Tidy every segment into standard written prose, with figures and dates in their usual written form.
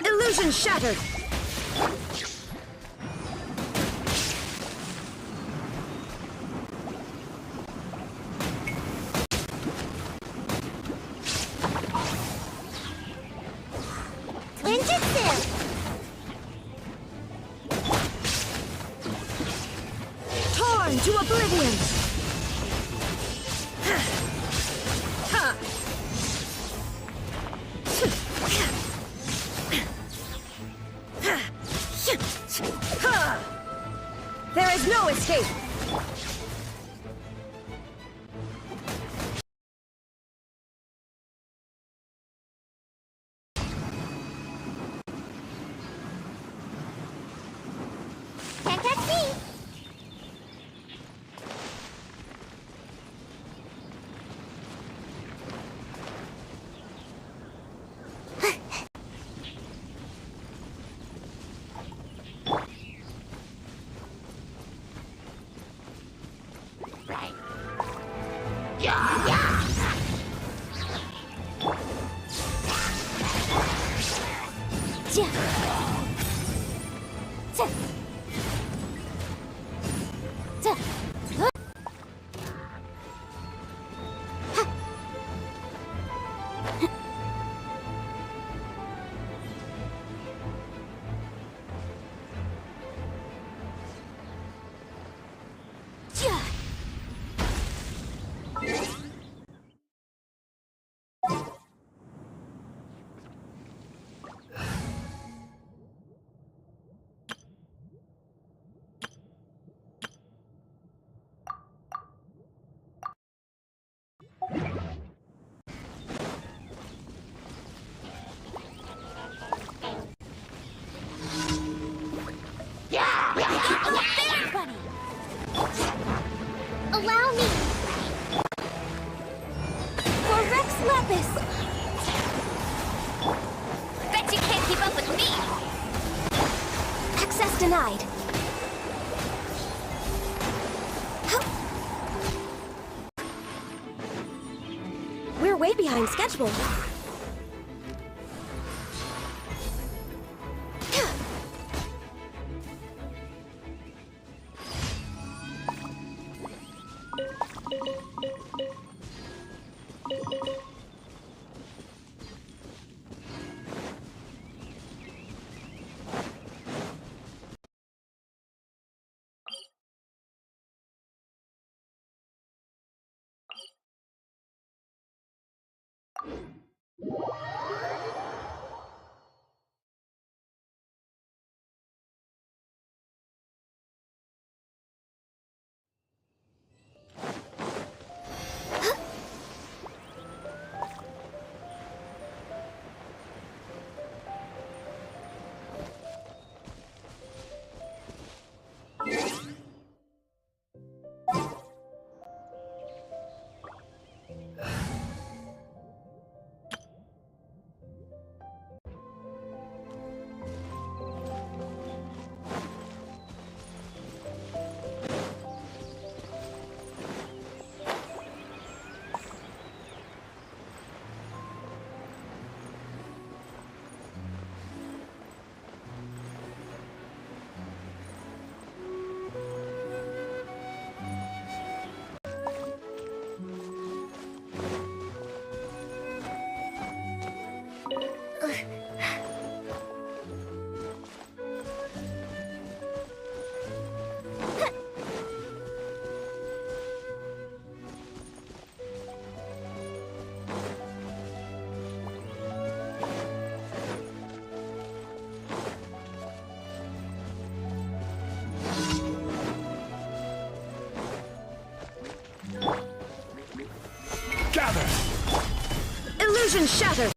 Illusion shattered! Torn to oblivion! There is no escape! Can't catch me! Allow me! For Rex Lapis! Bet you can't keep up with me! Access denied. We're way behind schedule. Illusion shattered!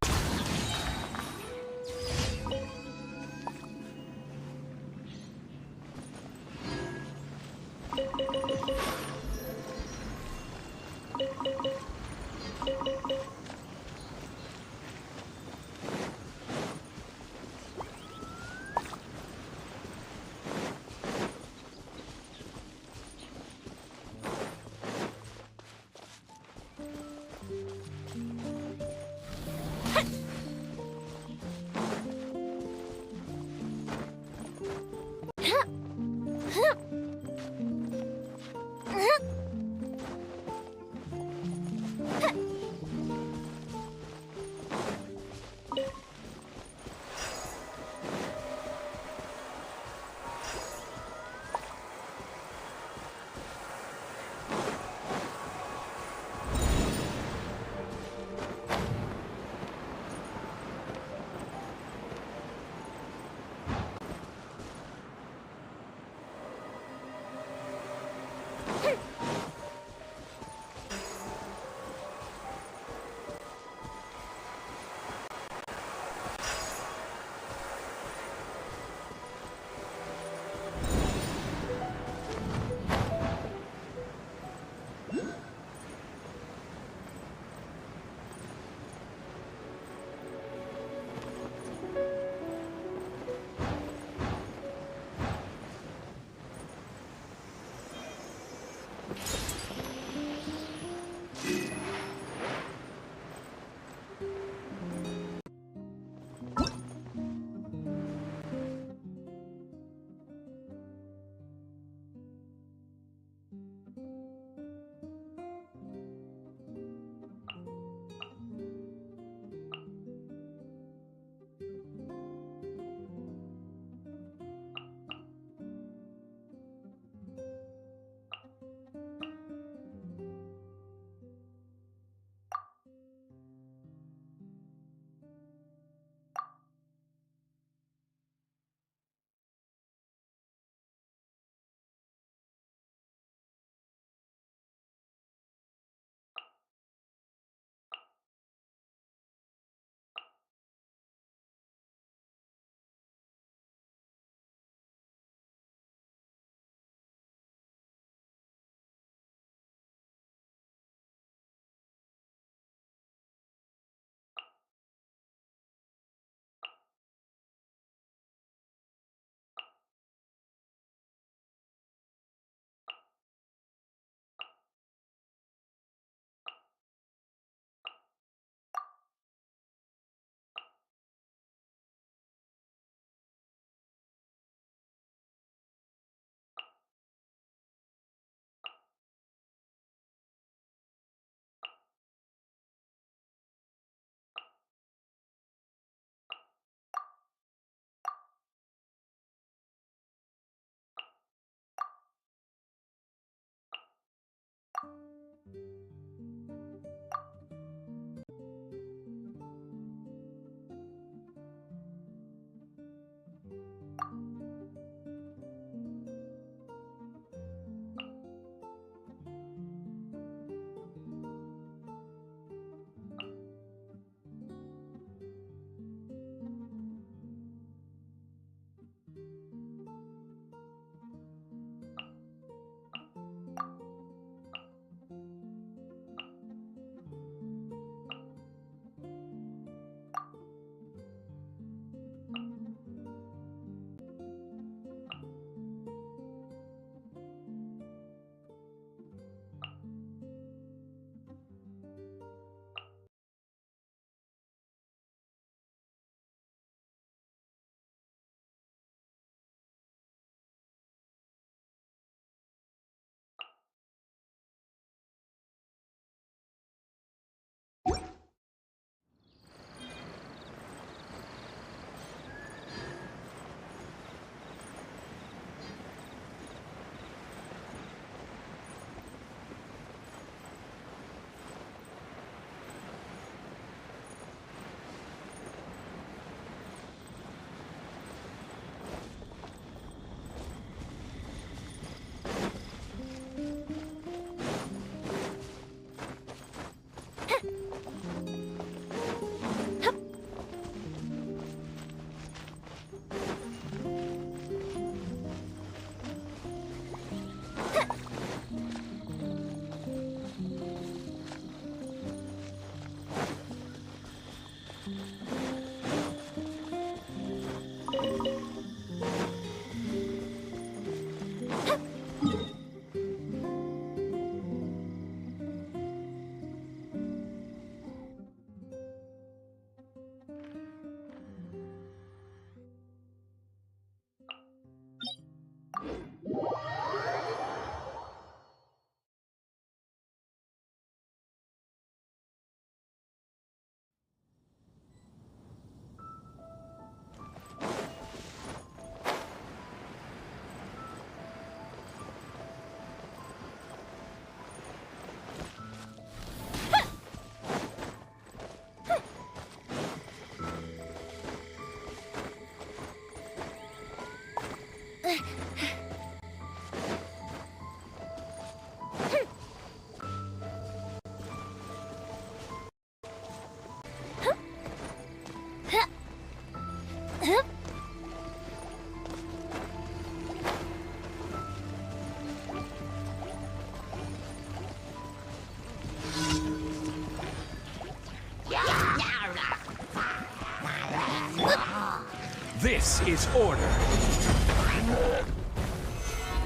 is order.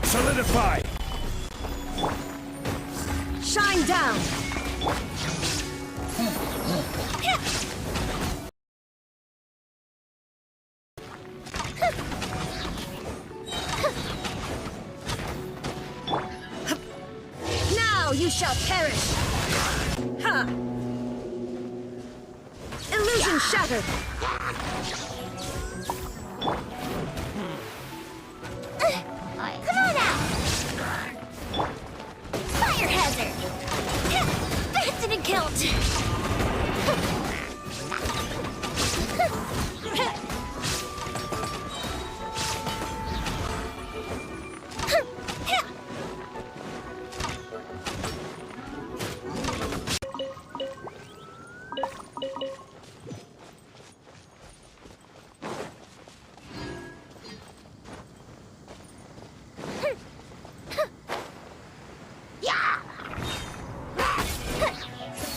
Solidify! Shine down! Now you shall perish! Ha! Illusion shattered! Come on out! Fire hazard! That didn't count!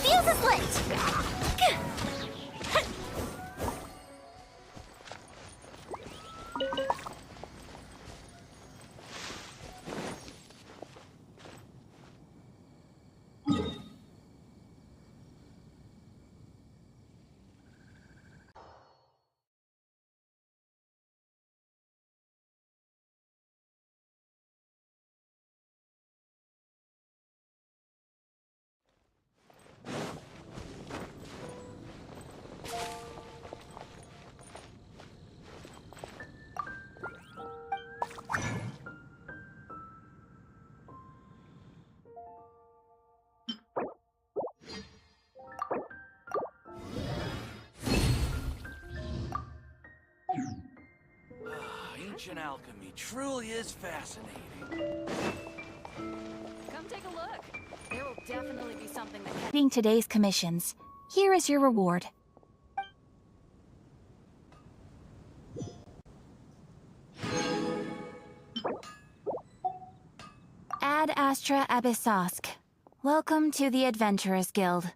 Fuse is lit! Ancient alchemy truly is fascinating. Come take a look. There will definitely be something that can... Completing today's commissions. Here is your reward. Ad Astra Abyssosk. Welcome to the Adventurers Guild.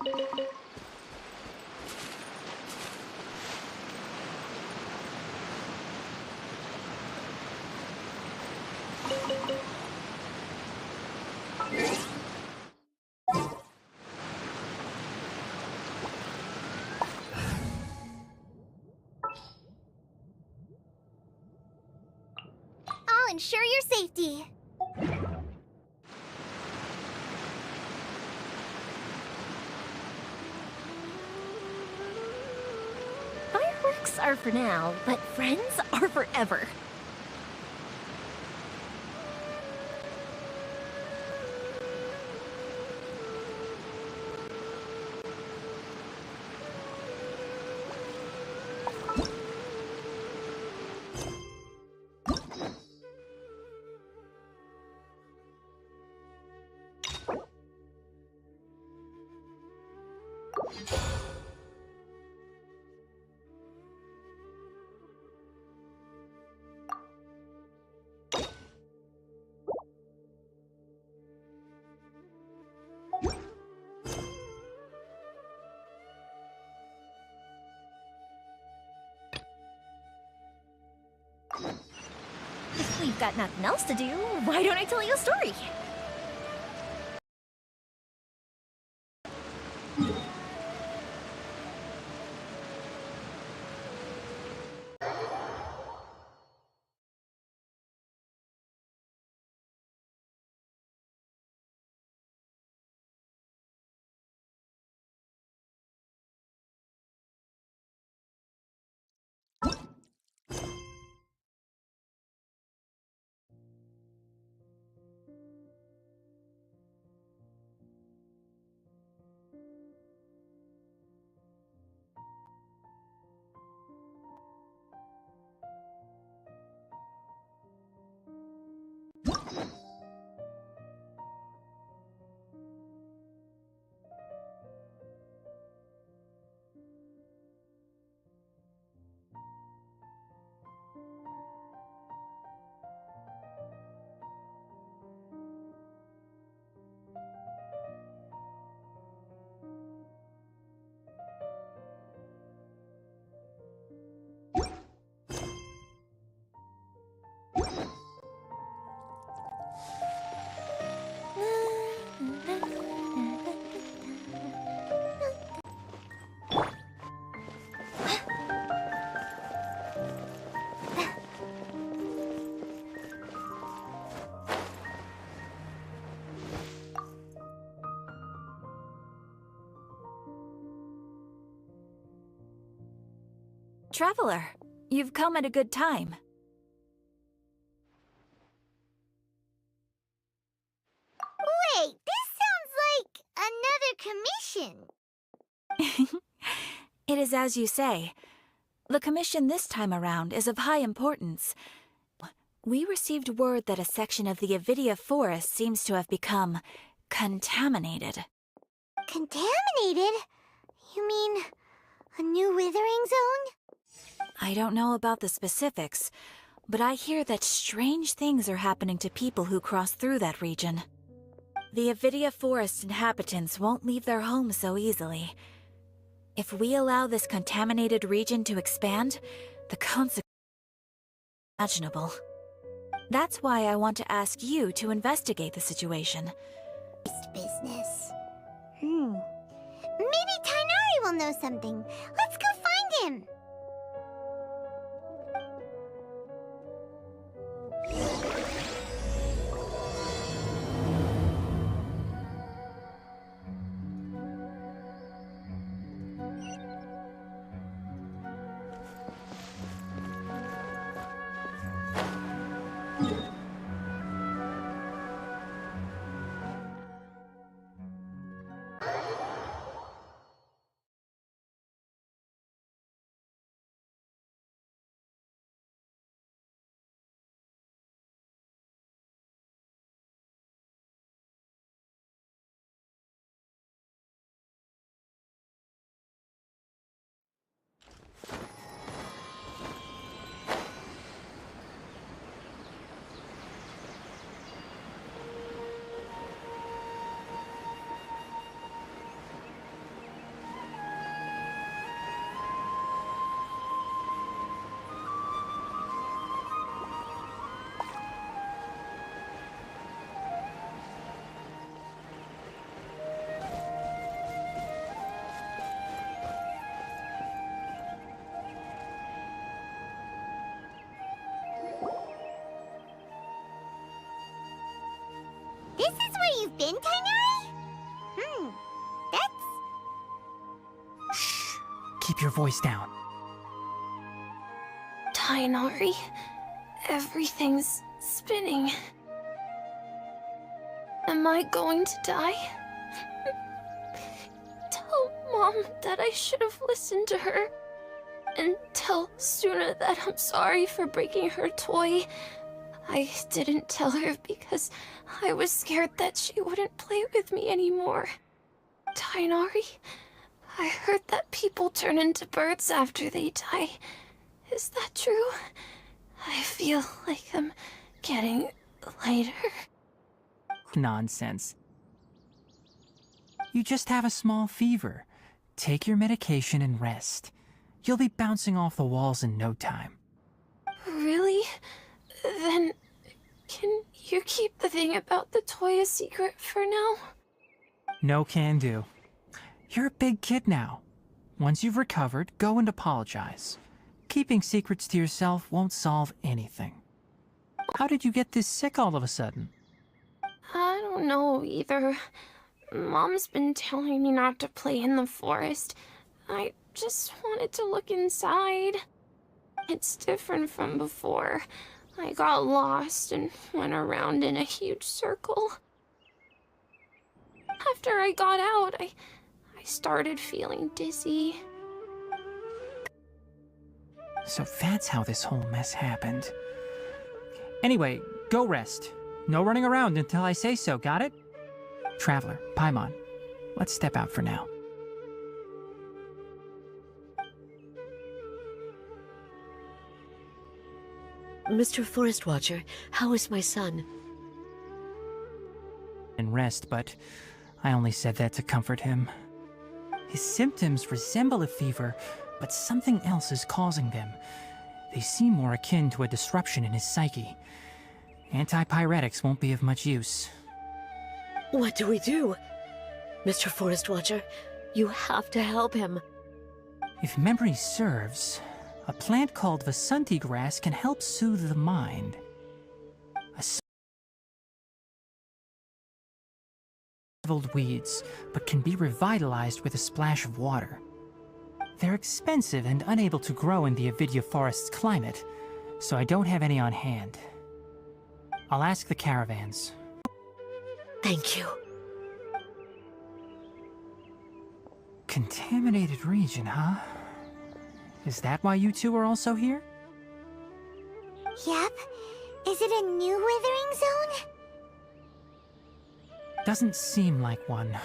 I'll ensure your safety. Fireworks are for now, but friends are forever. If we've got nothing else to do, why don't I tell you a story? Traveler, you've come at a good time. Wait, this sounds like another commission. It is as you say. The commission this time around is of high importance. We received word that a section of the Avidia forest seems to have become contaminated. Contaminated? You mean a new withering zone? I don't know about the specifics, but I hear that strange things are happening to people who cross through that region. The Avidia forest inhabitants won't leave their homes so easily. If we allow this contaminated region to expand, the consequences are imaginable. That's why I want to ask you to investigate the situation. Business. Maybe Tignari will know something. Let's go find him. been, Tignari? That's... Shh. Keep your voice down. Tignari, everything's spinning. Am I going to die? Tell Mom that I should have listened to her. And tell Suna that I'm sorry for breaking her toy. I didn't tell her because I was scared that she wouldn't play with me anymore. Tignari, I heard that people turn into birds after they die. Is that true? I feel like I'm getting lighter. Nonsense. You just have a small fever. Take your medication and rest. You'll be bouncing off the walls in no time. Really? Then, can you keep the thing about the toy a secret for now? No can do. You're a big kid now. Once you've recovered, go and apologize. Keeping secrets to yourself won't solve anything. How did you get this sick all of a sudden? I don't know either. Mom's been telling me not to play in the forest. I just wanted to look inside. It's different from before. I got lost and went around in a huge circle. After I got out, I started feeling dizzy. So that's how this whole mess happened. Anyway, go rest. No running around until I say so, got it? Traveler, Paimon, let's step out for now. Mr. Forest Watcher, how is my son? And rest, but I only said that to comfort him. His symptoms resemble a fever, but something else is causing them. They seem more akin to a disruption in his psyche. Antipyretics won't be of much use. What do we do? Mr. Forest Watcher, you have to help him. If memory serves, a plant called Vasanti grass can help soothe the mind. Shriveled weeds, but can be revitalized with a splash of water. They're expensive and unable to grow in the Avidya forest's climate, so I don't have any on hand. I'll ask the caravans. Thank you. Contaminated region, huh? Is that why you two are also here? Yep. Is it a new withering zone? Doesn't seem like one.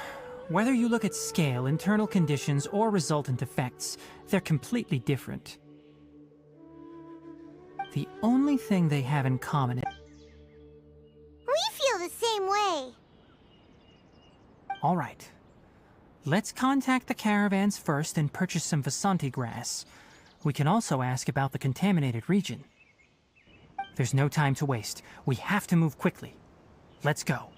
Whether you look at scale, internal conditions, or resultant effects, they're completely different. The only thing they have in common is... We feel the same way. All right. Let's contact the caravans first and purchase some Vasanti grass. We can also ask about the contaminated region. There's no time to waste. We have to move quickly. Let's go.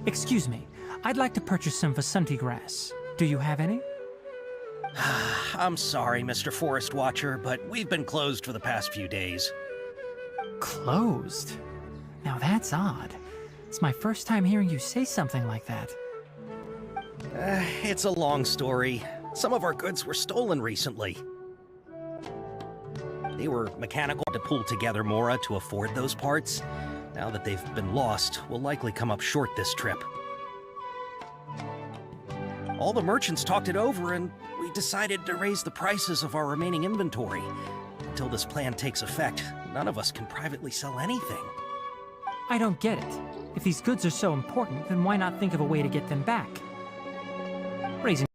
Excuse me, I'd like to purchase some Vasanti grass. Do you have any? I'm sorry, Mr. Forest Watcher, but we've been closed for the past few days. Closed? Now that's odd. It's my first time hearing you say something like that. It's a long story. Some of our goods were stolen recently. They were mechanical to pull together Mora to afford those parts. Now that they've been lost, we'll likely come up short this trip. All the merchants talked it over, and we decided to raise the prices of our remaining inventory. Until this plan takes effect, none of us can privately sell anything. I don't get it. If these goods are so important, then why not think of a way to get them back? Raising...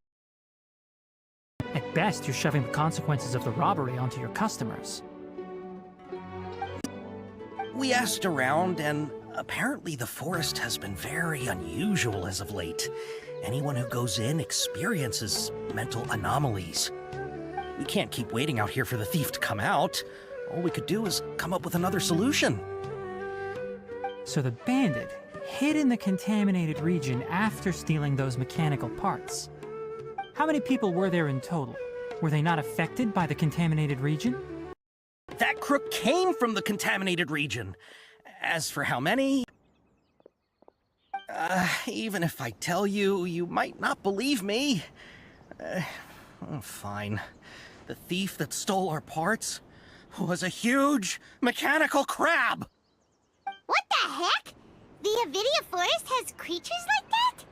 At best, you're shoving the consequences of the robbery onto your customers. We asked around, and apparently the forest has been very unusual as of late. Anyone who goes in experiences mental anomalies. We can't keep waiting out here for the thief to come out. All we could do is come up with another solution. So the bandit hid in the contaminated region after stealing those mechanical parts. How many people were there in total? Were they not affected by the contaminated region? That crook came from the contaminated region. As for how many... even if I tell you, you might not believe me. Fine. The thief that stole our parts was a huge mechanical crab! What the heck? The Avidia forest has creatures like that?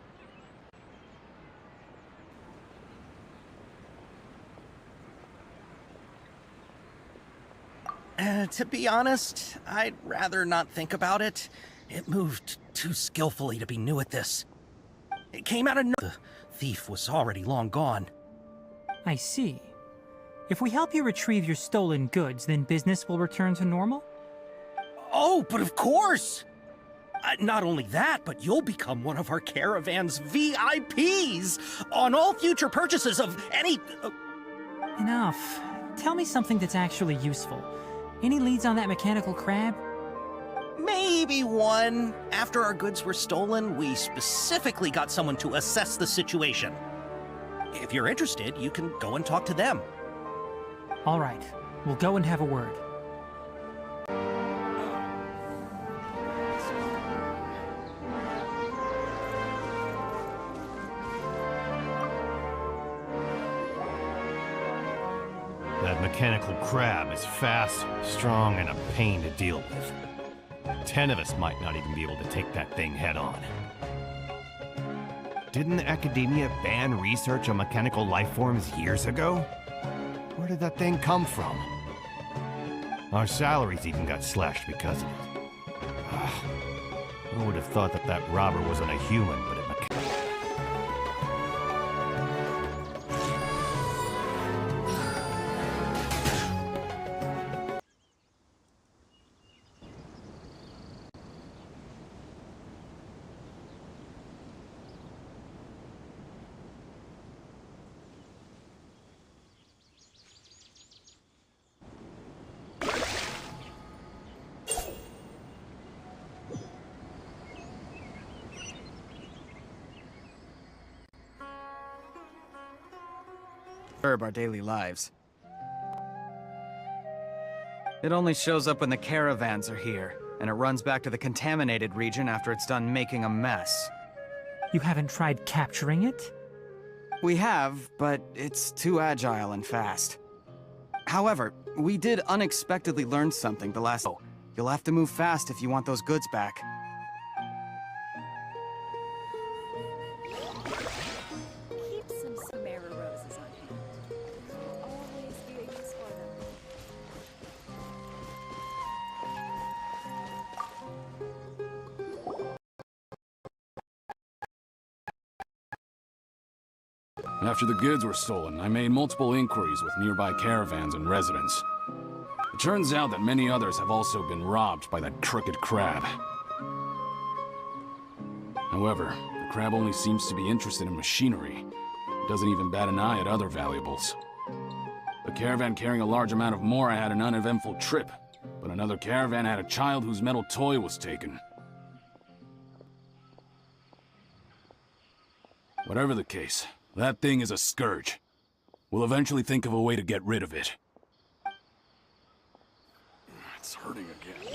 To be honest, I'd rather not think about it. It moved too skillfully to be new at this. It came out of the thief was already long gone. I see. If we help you retrieve your stolen goods, then business will return to normal? Oh, but of course! Not only that, but you'll become one of our caravan's VIPs on all future purchases of any... Enough. Tell me something that's actually useful. Any leads on that mechanical crab? Maybe one. After our goods were stolen, we specifically got someone to assess the situation. If you're interested, you can go and talk to them. All right. We'll go and have a word. That mechanical crab is fast, strong, and a pain to deal with. 10 of us might not even be able to take that thing head on. Didn't academia ban research on mechanical life forms years ago? Where did that thing come from? Our salaries even got slashed because of it. Who would have thought that that robber wasn't a human, but a mechanical? Our daily lives. It only shows up when the caravans are here, and it runs back to the contaminated region after it's done making a mess. You haven't tried capturing it? We have, but it's too agile and fast. However, we did unexpectedly learn something the last... Oh, you'll have to move fast if you want those goods back. Keep some Sumeru roses on hand. Always be a use for them. After the goods were stolen, I made multiple inquiries with nearby caravans and residents. It turns out that many others have also been robbed by that crooked crab. However, the crab only seems to be interested in machinery. It doesn't even bat an eye at other valuables. A caravan carrying a large amount of Mora had an uneventful trip, but another caravan had a child whose metal toy was taken. Whatever the case, that thing is a scourge. We'll eventually think of a way to get rid of it. It's hurting again.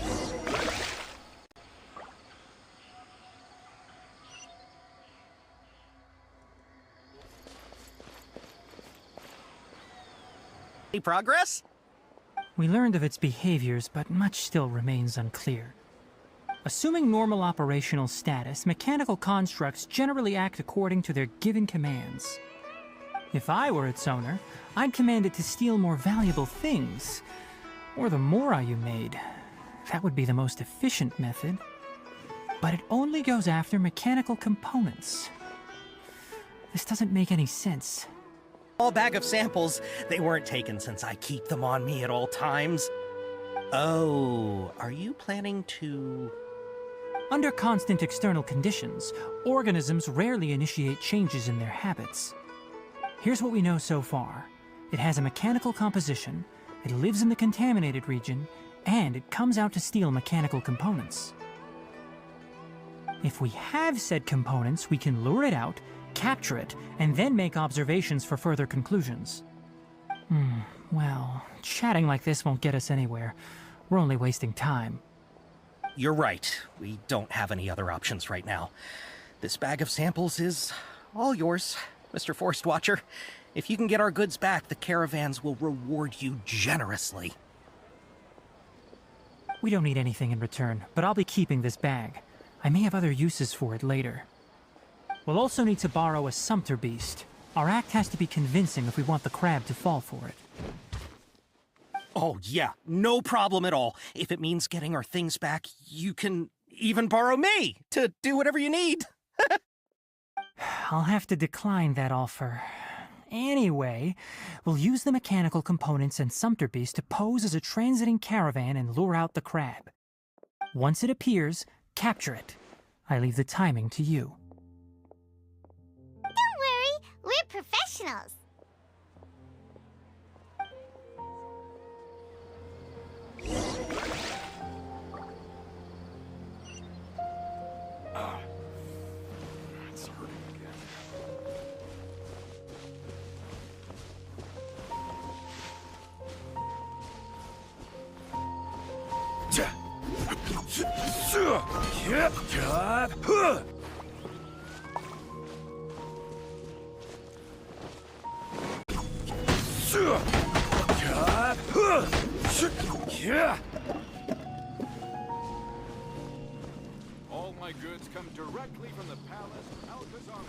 Any progress? We learned of its behaviors, but much still remains unclear. Assuming normal operational status, mechanical constructs generally act according to their given commands. If I were its owner, I'd command it to steal more valuable things. Or the mora you made. That would be the most efficient method. But it only goes after mechanical components. This doesn't make any sense. Small bag of samples. They weren't taken since I keep them on me at all times. Oh, are you planning to... Under constant external conditions, organisms rarely initiate changes in their habits. Here's what we know so far. It has a mechanical composition, it lives in the contaminated region, and it comes out to steal mechanical components. If we have said components, we can lure it out, capture it, and then make observations for further conclusions. Well, chatting like this won't get us anywhere. We're only wasting time. You're right. We don't have any other options right now. This bag of samples is all yours, Mr. Forest Watcher. If you can get our goods back, the caravans will reward you generously. We don't need anything in return, but I'll be keeping this bag. I may have other uses for it later. We'll also need to borrow a sumpter beast. Our act has to be convincing if we want the crab to fall for it. Oh, yeah, no problem at all. If it means getting our things back, you can even borrow me to do whatever you need. I'll have to decline that offer. Anyway, we'll use the mechanical components and sumpter beast to pose as a transiting caravan and lure out the crab. Once it appears, capture it. I leave the timing to you. Don't worry, we're professionals. It's hurting again. All my goods come directly from the palace of Alcazar.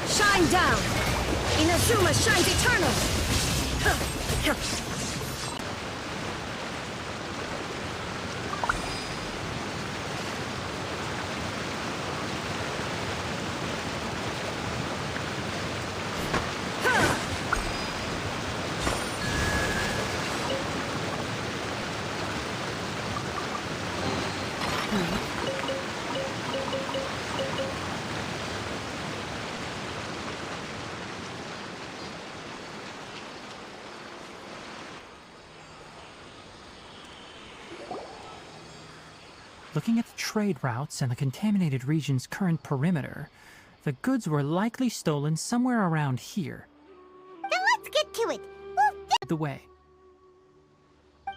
Shine down! Inazuma shines eternal! Looking at the trade routes and the contaminated region's current perimeter, the goods were likely stolen somewhere around here. Then let's get to it. The way.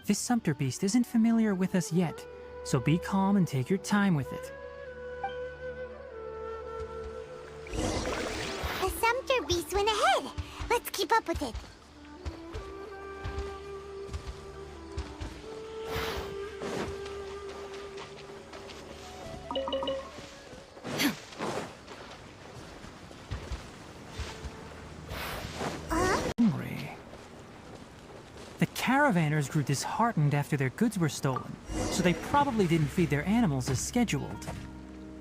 This sumpter beast isn't familiar with us yet, so be calm and take your time with it. The sumpter beast went ahead. Let's keep up with it. The caravanners grew disheartened after their goods were stolen, so they probably didn't feed their animals as scheduled.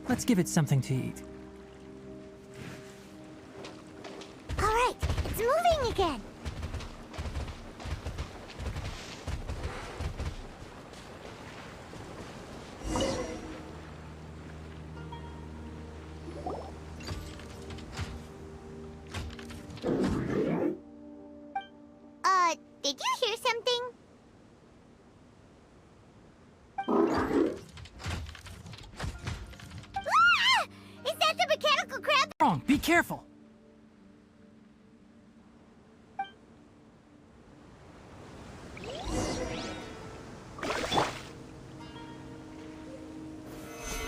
Let's give it something to eat. All right, it's moving again. Wrong, be careful!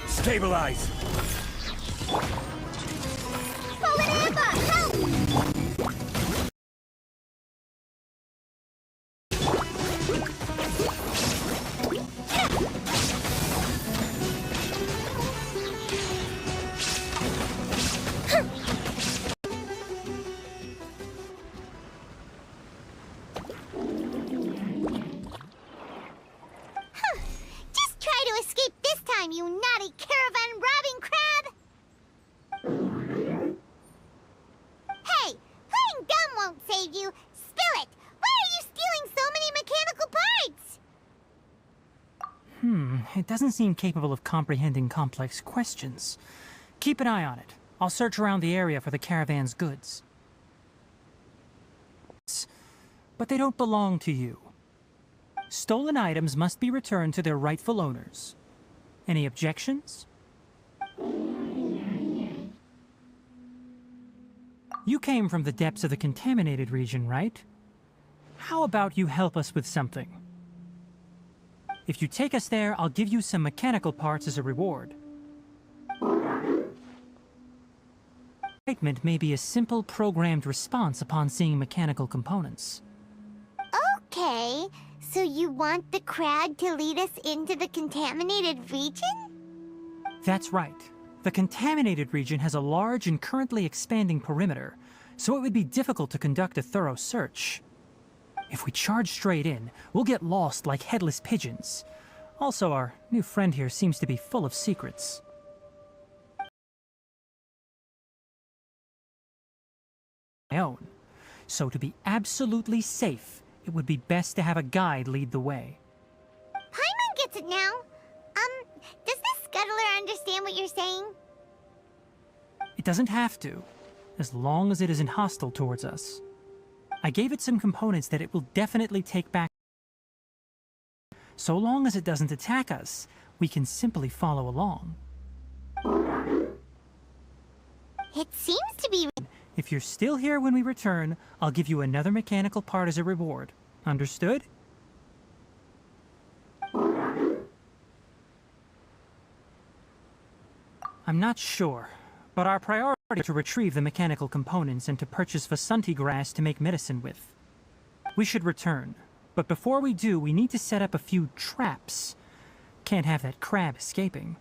Stabilize! Just try to escape this time, you naughty caravan-robbing crab! Hey, playing dumb won't save you. Spill it! Why are you stealing so many mechanical parts? It doesn't seem capable of comprehending complex questions. Keep an eye on it. I'll search around the area for the caravan's goods. But they don't belong to you. Stolen items must be returned to their rightful owners. Any objections? You came from the depths of the contaminated region, right? How about you help us with something? If you take us there, I'll give you some mechanical parts as a reward. Excitement may be a simple programmed response upon seeing mechanical components. Okay, so you want the crab to lead us into the contaminated region? That's right. The contaminated region has a large and currently expanding perimeter, so it would be difficult to conduct a thorough search. If we charge straight in, we'll get lost like headless pigeons. Also, our new friend here seems to be full of secrets. My own. So to be absolutely safe, it would be best to have a guide lead the way. Paimon gets it now. Does this scuttler understand what you're saying? It doesn't have to, as long as it isn't hostile towards us. I gave it some components that it will definitely take back. So long as it doesn't attack us, we can simply follow along. It seems to be... If you're still here when we return, I'll give you another mechanical part as a reward. Understood? I'm not sure, but our priority is to retrieve the mechanical components and to purchase Vasanti grass to make medicine with. We should return, but before we do, we need to set up a few traps. Can't have that crab escaping.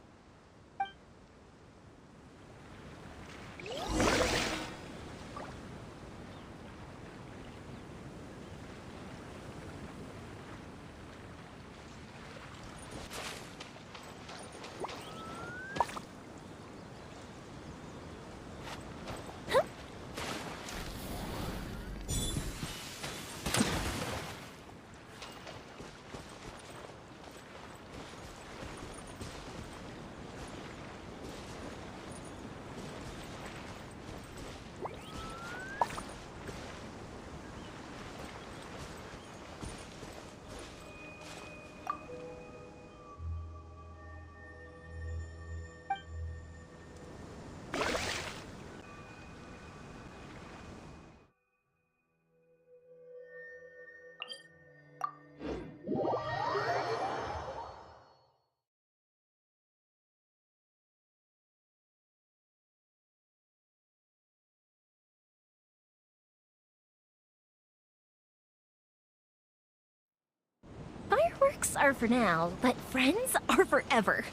Fireworks are for now, but friends are forever.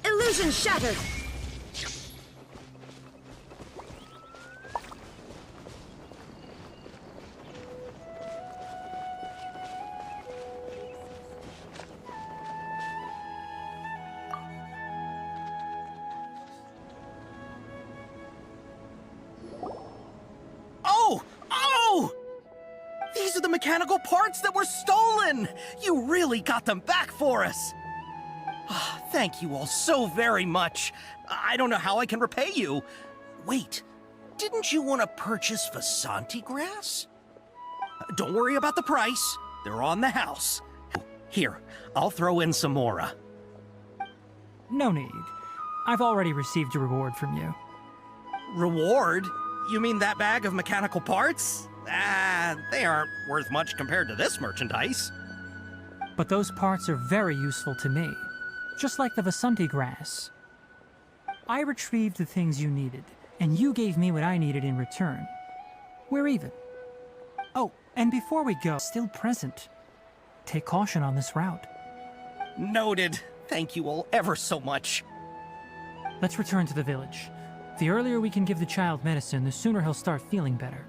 Illusion shattered! Oh! Oh! These are the mechanical parts that were stolen! You really got them back for us! Ah, thank you all so very much. I don't know how I can repay you. Wait, didn't you want to purchase Vasanti grass? Don't worry about the price. They're on the house. Here, I'll throw in some more. No need. I've already received a reward from you. Reward? You mean that bag of mechanical parts? Ah, they aren't worth much compared to this merchandise. But those parts are very useful to me, just like the Vasanti grass. I retrieved the things you needed, and you gave me what I needed in return. We're even. Oh, and before we go, still present. Take caution on this route. Noted. Thank you all ever so much. Let's return to the village. The earlier we can give the child medicine, the sooner he'll start feeling better.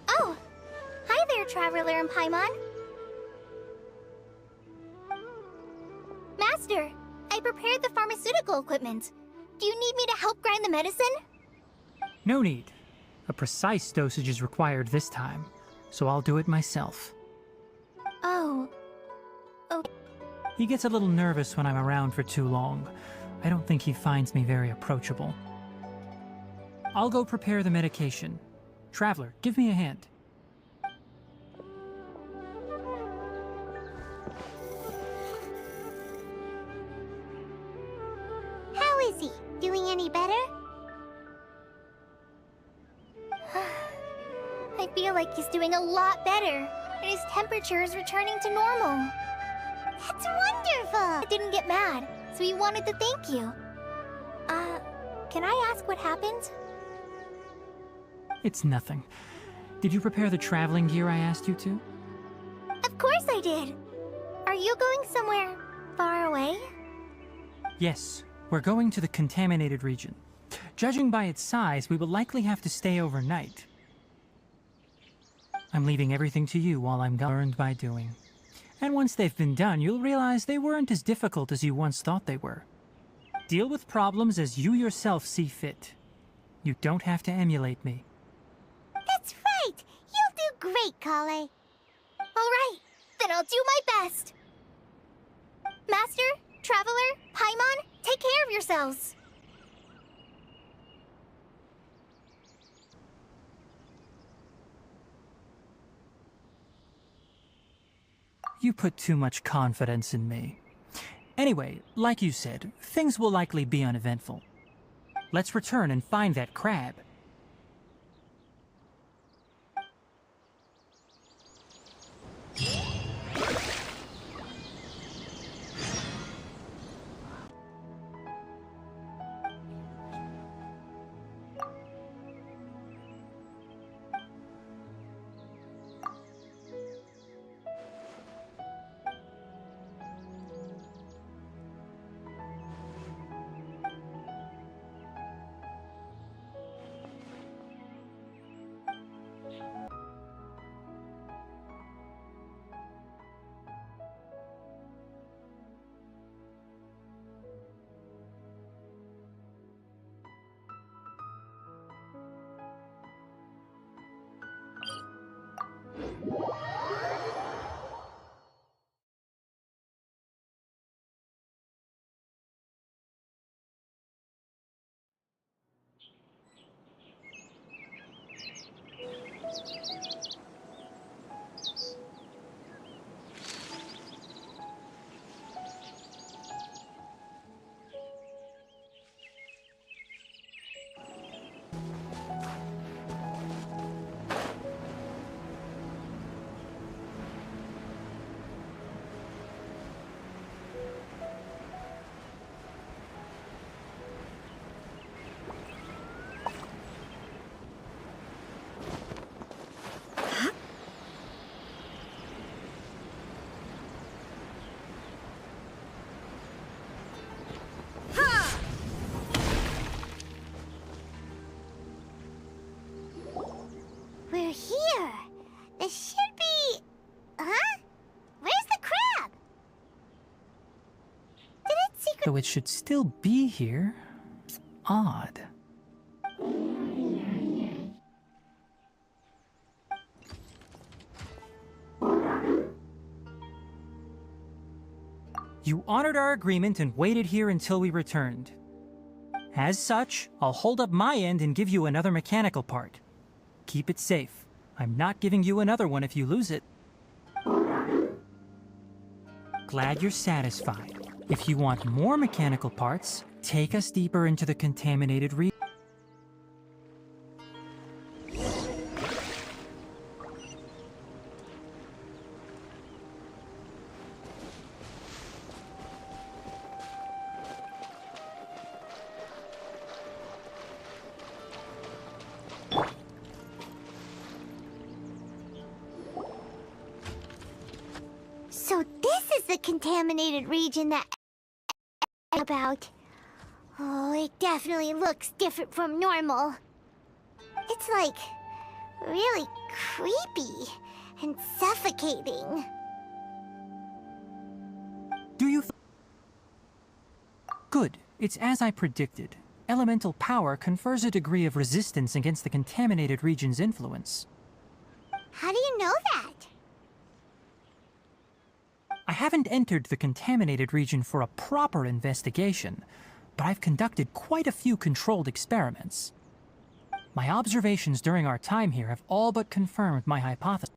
Oh! Hi there, Traveler and Paimon. Master, I prepared the pharmaceutical equipment. Do you need me to help grind the medicine? No need. A precise dosage is required this time, so I'll do it myself. Oh. He gets a little nervous when I'm around for too long. I don't think he finds me very approachable. I'll go prepare the medication. Traveler, give me a hand. How is he? Doing any better? I feel like he's doing a lot better, and his temperature is returning to normal. That's wonderful! I didn't get mad, so he wanted to thank you. Can I ask what happened? It's nothing. Did you prepare the traveling gear I asked you to? Of course I did! Are you going somewhere far away? Yes, we're going to the contaminated region. Judging by its size, we will likely have to stay overnight. I'm leaving everything to you while I'm learned by doing. And once they've been done, you'll realize they weren't as difficult as you once thought they were. Deal with problems as you yourself see fit. You don't have to emulate me. That's right! You'll do great, Kale. Alright, then I'll do my best. Master, Traveler, Paimon, take care of yourselves. You put too much confidence in me. Anyway, like you said, things will likely be uneventful. Let's return and find that crab. here. This should be... Huh? Where's the crab? Did it secret... Though it should still be here. Odd. You honored our agreement and waited here until we returned. As such, I'll hold up my end and give you another mechanical part. Keep it safe. I'm not giving you another one if you lose it. Glad you're satisfied. If you want more mechanical parts, take us deeper into the contaminated region. So this is the contaminated region that about. Oh, it definitely looks different from normal. It's like really creepy and suffocating. Do you... Good. It's as I predicted. Elemental power confers a degree of resistance against the contaminated region's influence. How do you know that? I haven't entered the contaminated region for a proper investigation, but I've conducted quite a few controlled experiments. My observations during our time here have all but confirmed my hypothesis.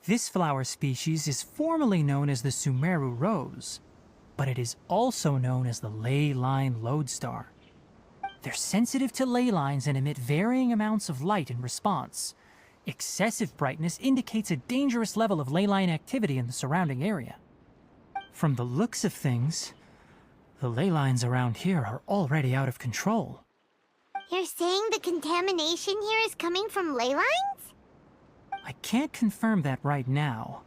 This flower species is formally known as the Sumeru rose, but it is also known as the ley line lodestar. They're sensitive to ley lines and emit varying amounts of light in response. Excessive brightness indicates a dangerous level of ley line activity in the surrounding area. From the looks of things, the ley lines around here are already out of control. You're saying the contamination here is coming from ley lines? I can't confirm that right now.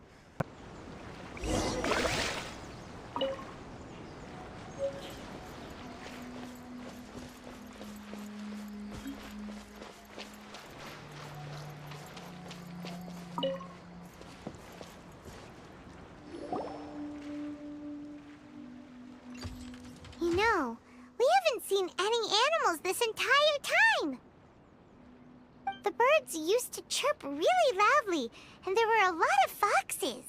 You know, we haven't seen any animals this entire time. The birds used to chirp really loudly, and there were a lot of foxes.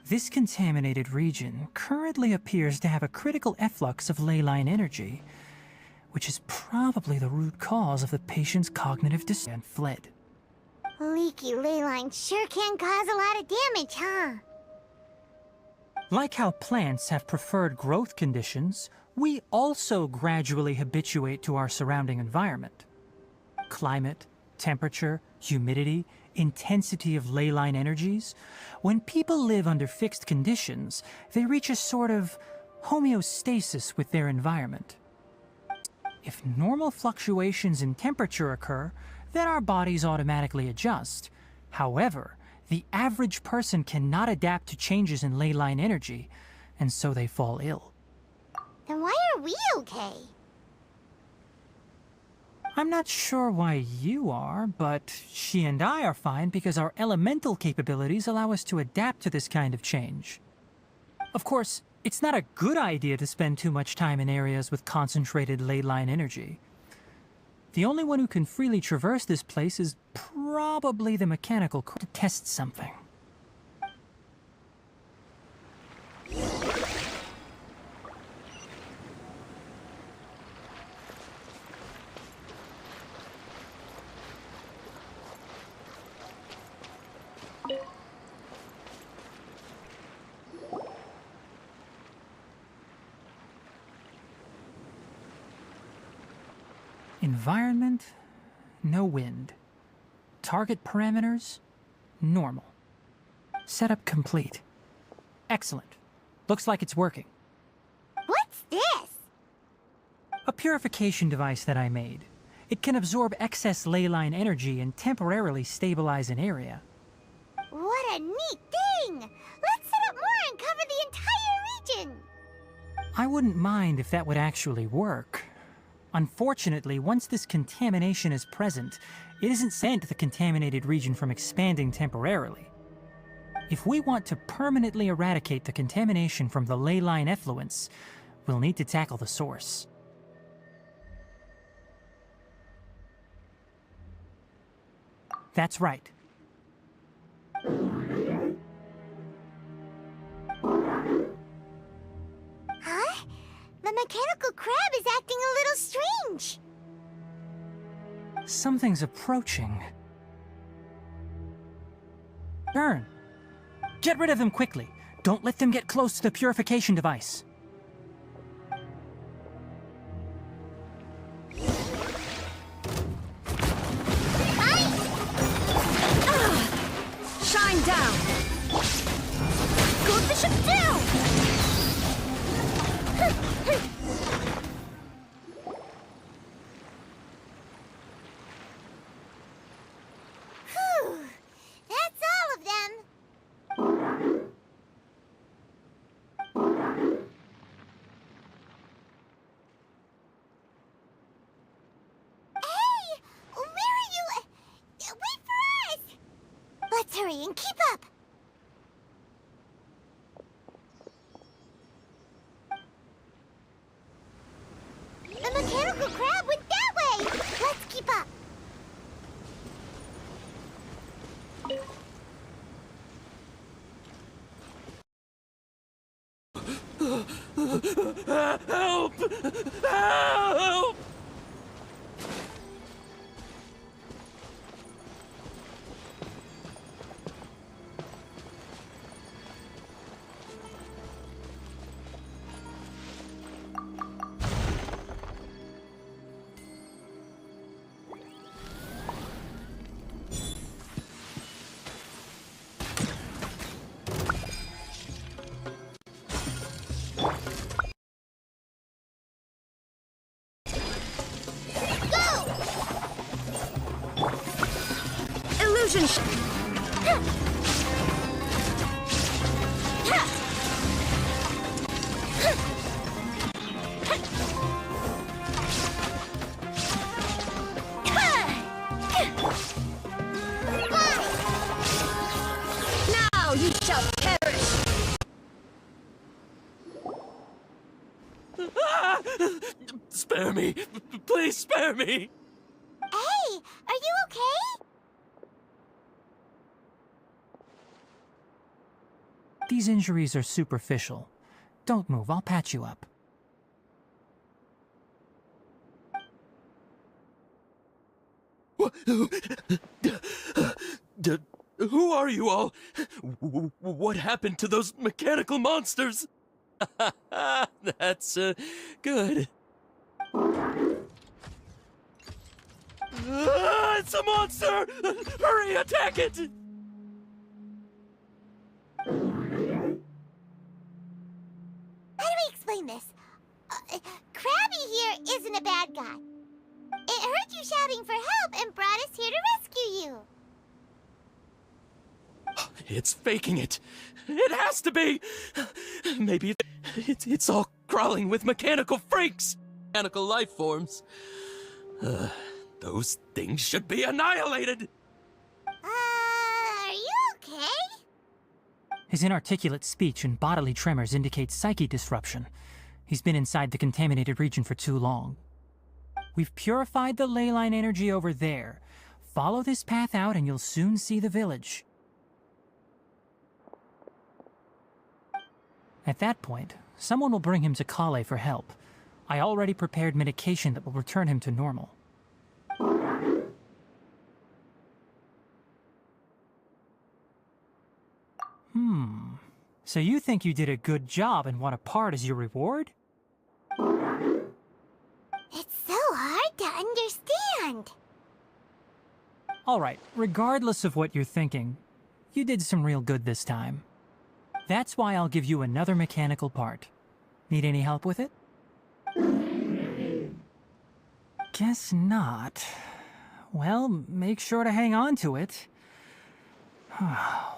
This contaminated region currently appears to have a critical efflux of ley line energy, which is probably the root cause of the patient's cognitive dis- and fled. Leaky ley lines sure can cause a lot of damage, huh? Like how plants have preferred growth conditions, we also gradually habituate to our surrounding environment. Climate, temperature, humidity, intensity of ley line energies. When people live under fixed conditions, they reach a sort of homeostasis with their environment. If normal fluctuations in temperature occur, then our bodies automatically adjust. However, the average person cannot adapt to changes in ley line energy, and so they fall ill. Then why are we okay? I'm not sure why you are, but she and I are fine because our elemental capabilities allow us to adapt to this kind of change. Of course, it's not a good idea to spend too much time in areas with concentrated ley line energy. The only one who can freely traverse this place is probably the mechanical crew to test something. Environment, no wind. Target parameters, normal. Setup complete. Excellent. Looks like it's working. What's this? A purification device that I made. It can absorb excess ley line energy and temporarily stabilize an area. What a neat thing! Let's set up more and cover the entire region! I wouldn't mind if that would actually work. Unfortunately, once this contamination is present, it isn't sent the contaminated region from expanding temporarily. If we want to permanently eradicate the contamination from the ley line effluents, we'll need to tackle the source. That's right. Huh? The mechanical crab is acting a little strange. Something's approaching. Turn! Get rid of them quickly. Don't let them get close to the purification device. Shine down! Go bishop down! Whew! That's all of them! Hey! Where are you? Wait for us! Let's hurry and keep up! The mechanical crab went that way! Let's keep up! Help! Help! Illusion Now you shall perish! Spare me! Please spare me! Hey! Are you okay? These injuries are superficial. Don't move, I'll patch you up. Who are you all? What happened to those mechanical monsters? That's, good. It's a monster! Hurry, attack it! How do we explain this? Krabby here isn't a bad guy. It heard you shouting for help and brought us here to rescue you. It's faking it. It has to be. Maybe it's all crawling with mechanical freaks. Mechanical life forms. Those things should be annihilated. Are you okay? His inarticulate speech and bodily tremors indicate psyche disruption. He's been inside the contaminated region for too long. We've purified the ley line energy over there. Follow this path out and you'll soon see the village. At that point, someone will bring him to Kale for help. I already prepared medication that will return him to normal. So you think you did a good job and want a part as your reward? It's so hard to understand. Alright, regardless of what you're thinking, you did some real good this time. That's why I'll give you another mechanical part. Need any help with it? Guess not. Well, make sure to hang on to it.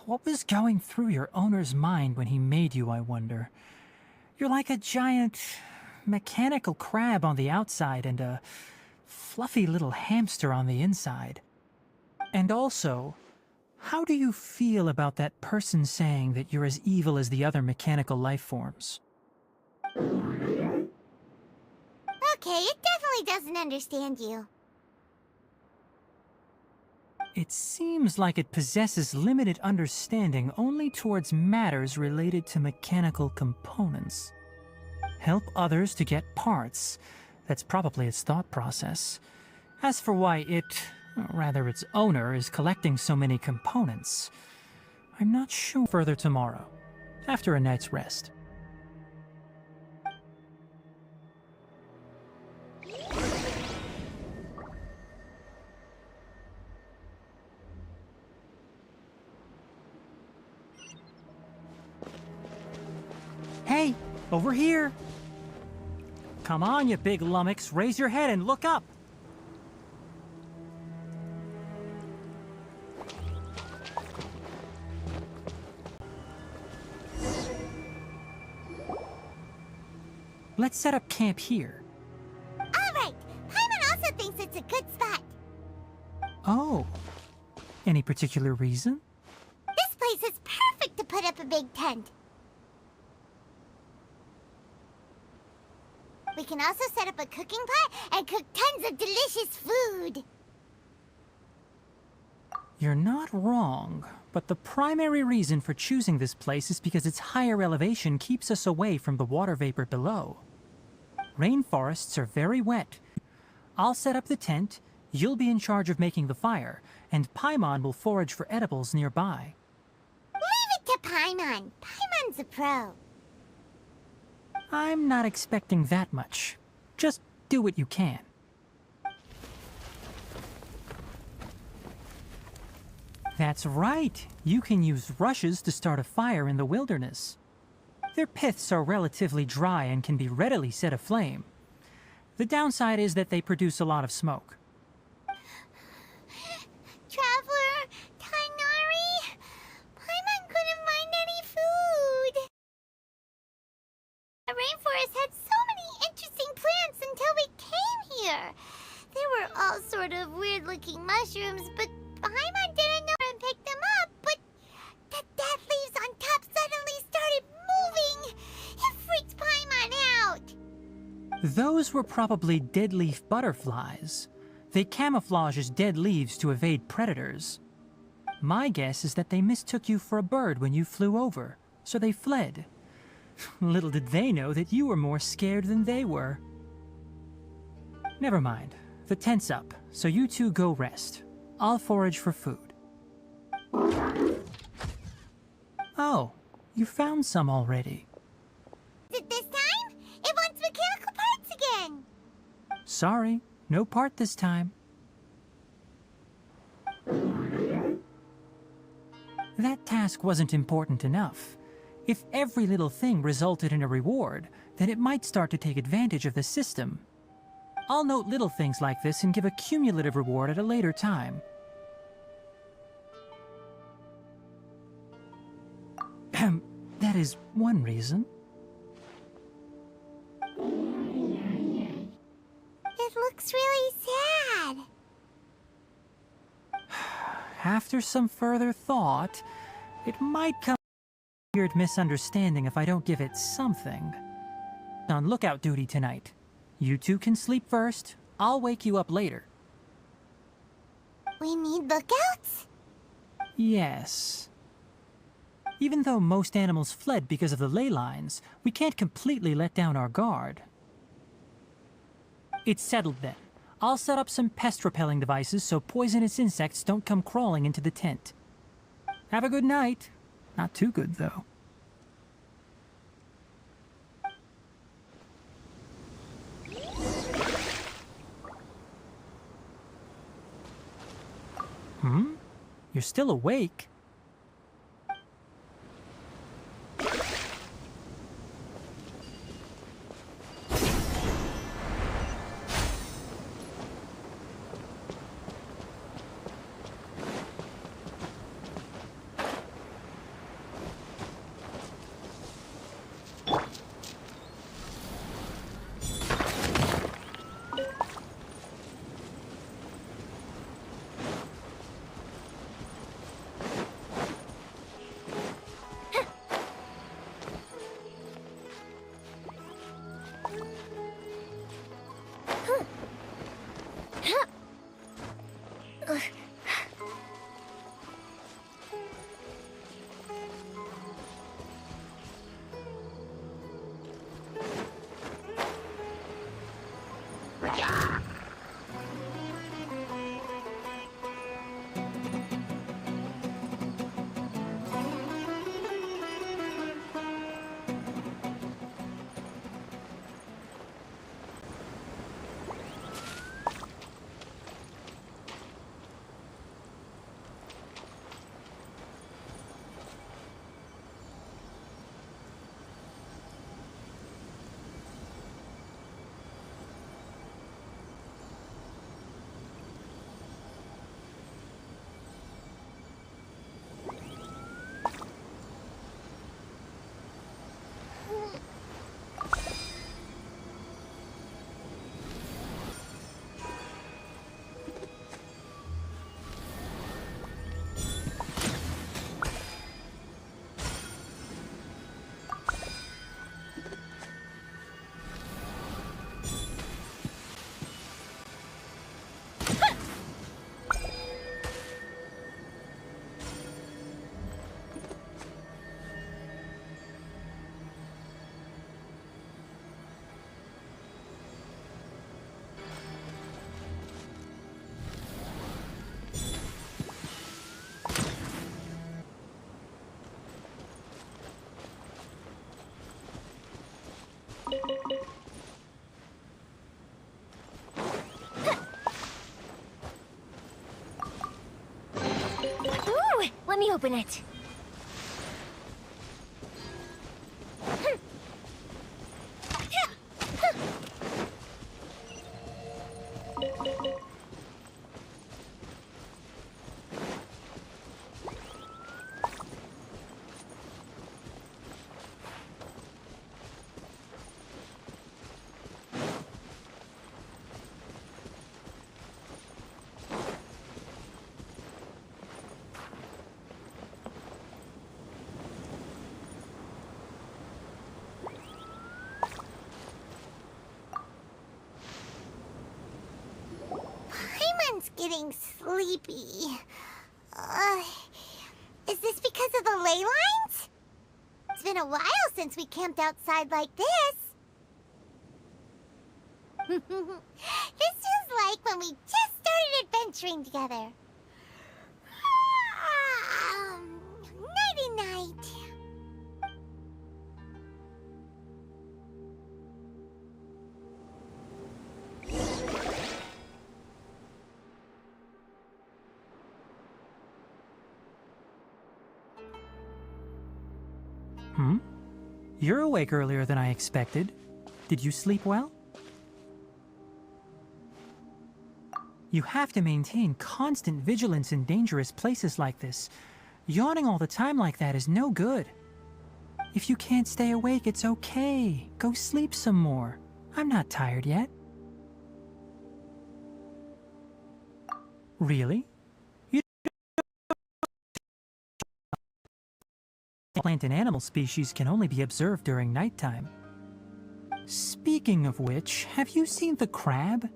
What was going through your owner's mind when he made you, I wonder? You're like a giant mechanical crab on the outside and a fluffy little hamster on the inside. And also, how do you feel about that person saying that you're as evil as the other mechanical life forms? Okay, it definitely doesn't understand you. It seems like it possesses limited understanding only towards matters related to mechanical components. Help others to get parts. That's probably its thought process. As for why it, or rather its owner, is collecting so many components, I'm not sure. Further tomorrow, after a night's rest. Hey, over here! Come on, you big lummox, raise your head and look up! Let's set up camp here. Alright! Paimon also thinks it's a good spot. Oh. Any particular reason? This place is perfect to put up a big tent. We can also set up a cooking pot and cook tons of delicious food. You're not wrong, but the primary reason for choosing this place is because its higher elevation keeps us away from the water vapor below. Rainforests are very wet. I'll set up the tent, you'll be in charge of making the fire, and Paimon will forage for edibles nearby. Leave it to Paimon. Paimon's a pro. I'm not expecting that much. Just do what you can. That's right. You can use rushes to start a fire in the wilderness. Their piths are relatively dry and can be readily set aflame. The downside is that they produce a lot of smoke. Traveler, Tignari, Paimon couldn't find any food. The rainforest had so many interesting plants until we came here. They were all sort of weird-looking mushrooms, but Paimon didn't know where to pick them up. But the dead leaves on top suddenly started moving. It freaked Paimon out. Those were probably dead leaf butterflies. They camouflage as dead leaves to evade predators. My guess is that they mistook you for a bird when you flew over, so they fled. Little did they know that you were more scared than they were. Never mind. The tent's up, so you two go rest. I'll forage for food. Oh, you found some already. This time, it wants mechanical parts again. Sorry, no part this time. That task wasn't important enough. If every little thing resulted in a reward, then it might start to take advantage of the system. I'll note little things like this and give a cumulative reward at a later time. That is one reason. It looks really sad. After some further thought, it might come to a weird misunderstanding if I don't give it something. On lookout duty tonight. You two can sleep first. I'll wake you up later. We need lookouts? Yes. Even though most animals fled because of the ley lines, we can't completely let down our guard. It's settled then. I'll set up some pest-repelling devices so poisonous insects don't come crawling into the tent. Have a good night. Not too good, though. You're still awake? Let me open it. Paimon's getting sleepy. Is this because of the ley lines? It's been a while since we camped outside like this. This feels like when we just started adventuring together. Nighty-night. You're awake earlier than I expected. Did you sleep well? You have to maintain constant vigilance in dangerous places like this. Yawning all the time like that is no good. If you can't stay awake, it's okay. Go sleep some more. I'm not tired yet. Really? Plant and animal species can only be observed during nighttime. Speaking of which, have you seen the crab?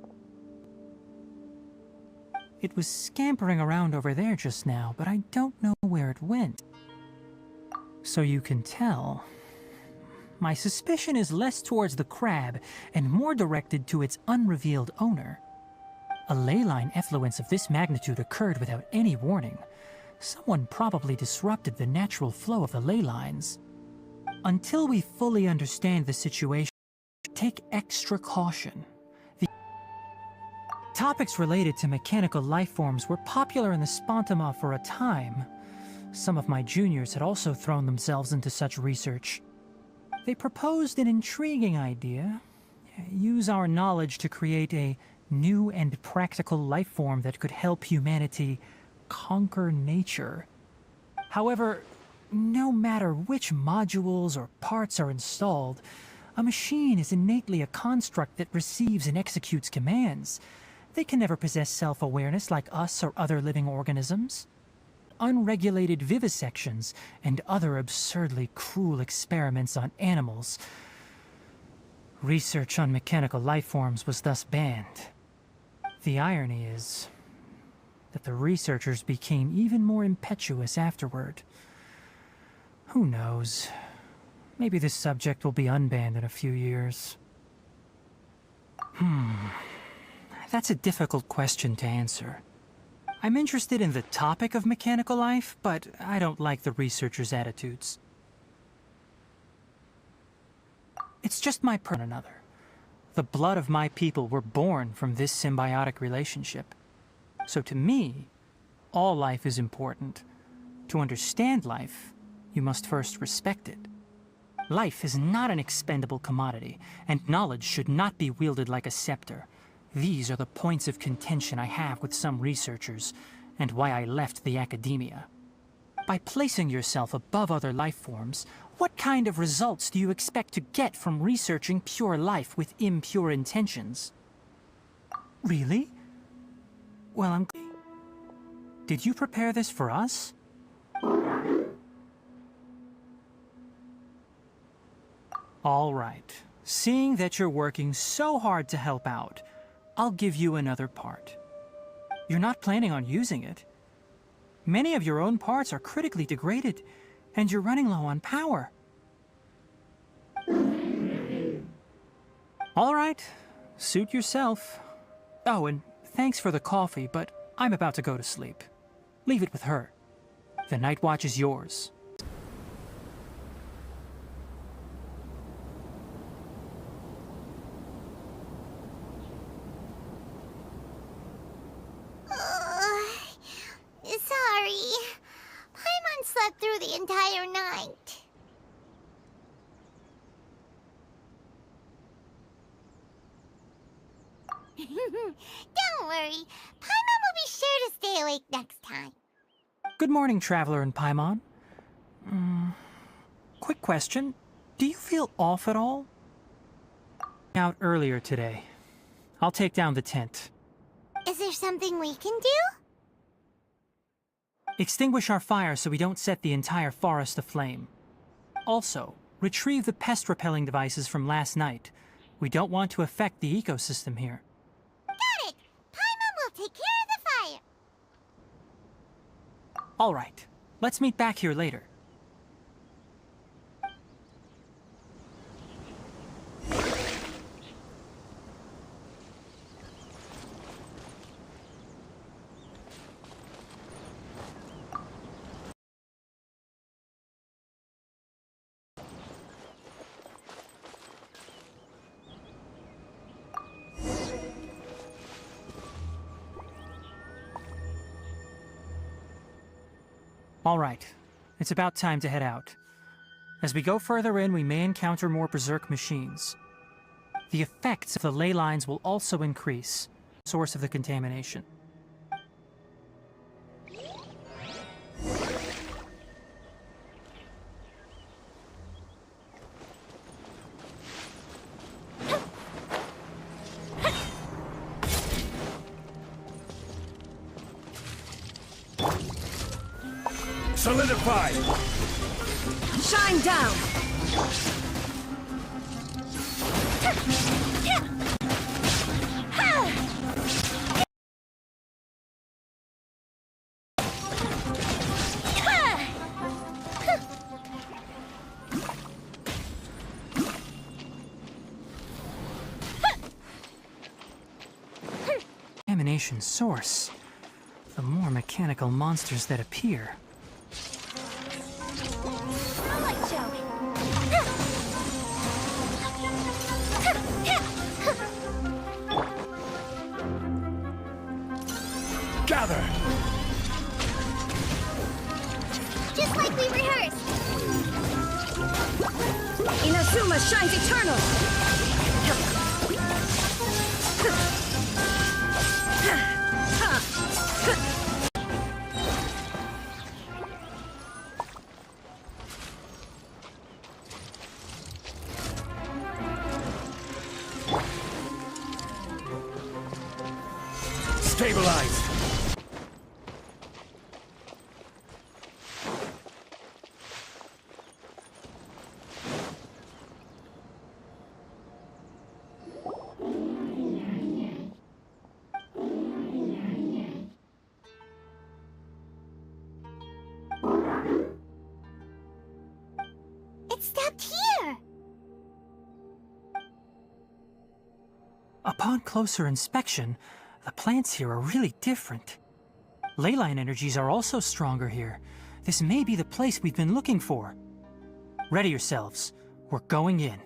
It was scampering around over there just now, but I don't know where it went. So you can tell. My suspicion is less towards the crab and more directed to its unrevealed owner. A ley line effluence of this magnitude occurred without any warning. Someone probably disrupted the natural flow of the ley lines. Until we fully understand the situation, take extra caution. The topics related to mechanical life forms were popular in the Spontama for a time. Some of my juniors had also thrown themselves into such research. They proposed an intriguing idea. Use our knowledge to create a new and practical life form that could help humanity conquer nature. However, no matter which modules or parts are installed, a machine is innately a construct that receives and executes commands. They can never possess self-awareness like us or other living organisms. Unregulated vivisections and other absurdly cruel experiments on animals. Research on mechanical life forms was thus banned. The irony is that the researchers became even more impetuous afterward. Who knows? Maybe this subject will be unbanned in a few years. That's a difficult question to answer. I'm interested in the topic of mechanical life, but I don't like the researchers' attitudes. It's just my another. The blood of my people were born from this symbiotic relationship. So to me, all life is important. To understand life, you must first respect it. Life is not an expendable commodity, and knowledge should not be wielded like a scepter. These are the points of contention I have with some researchers, and why I left the academia. By placing yourself above other life forms, what kind of results do you expect to get from researching pure life with impure intentions? Really? Well, Did you prepare this for us? All right. Seeing that you're working so hard to help out, I'll give you another part. You're not planning on using it. Many of your own parts are critically degraded, and you're running low on power. All right. Suit yourself. Oh, and thanks for the coffee, but I'm about to go to sleep. Leave it with her. The night watch is yours. Sorry. Don't worry. Paimon will be sure to stay awake next time. Good morning, Traveler and Paimon. Quick question. Do you feel off at all? Out earlier today. I'll take down the tent. Is there something we can do? Extinguish our fire so we don't set the entire forest aflame. Also, retrieve the pest-repelling devices from last night. We don't want to affect the ecosystem here. Got it! Paimon will take care of the fire. All right. Let's meet back here later. All right. It's about time to head out. As we go further in, we may encounter more berserk machines. The effects of the ley lines will also increase, source of the contamination. Solidify! Shine down! Contamination source. The more mechanical monsters that appear. Gather! Just like we rehearsed. Inazuma shines eternal! Stabilized! It stopped here. Upon closer inspection, the plants here are really different. Ley line energies are also stronger here. This may be the place we've been looking for. Ready yourselves. We're going in.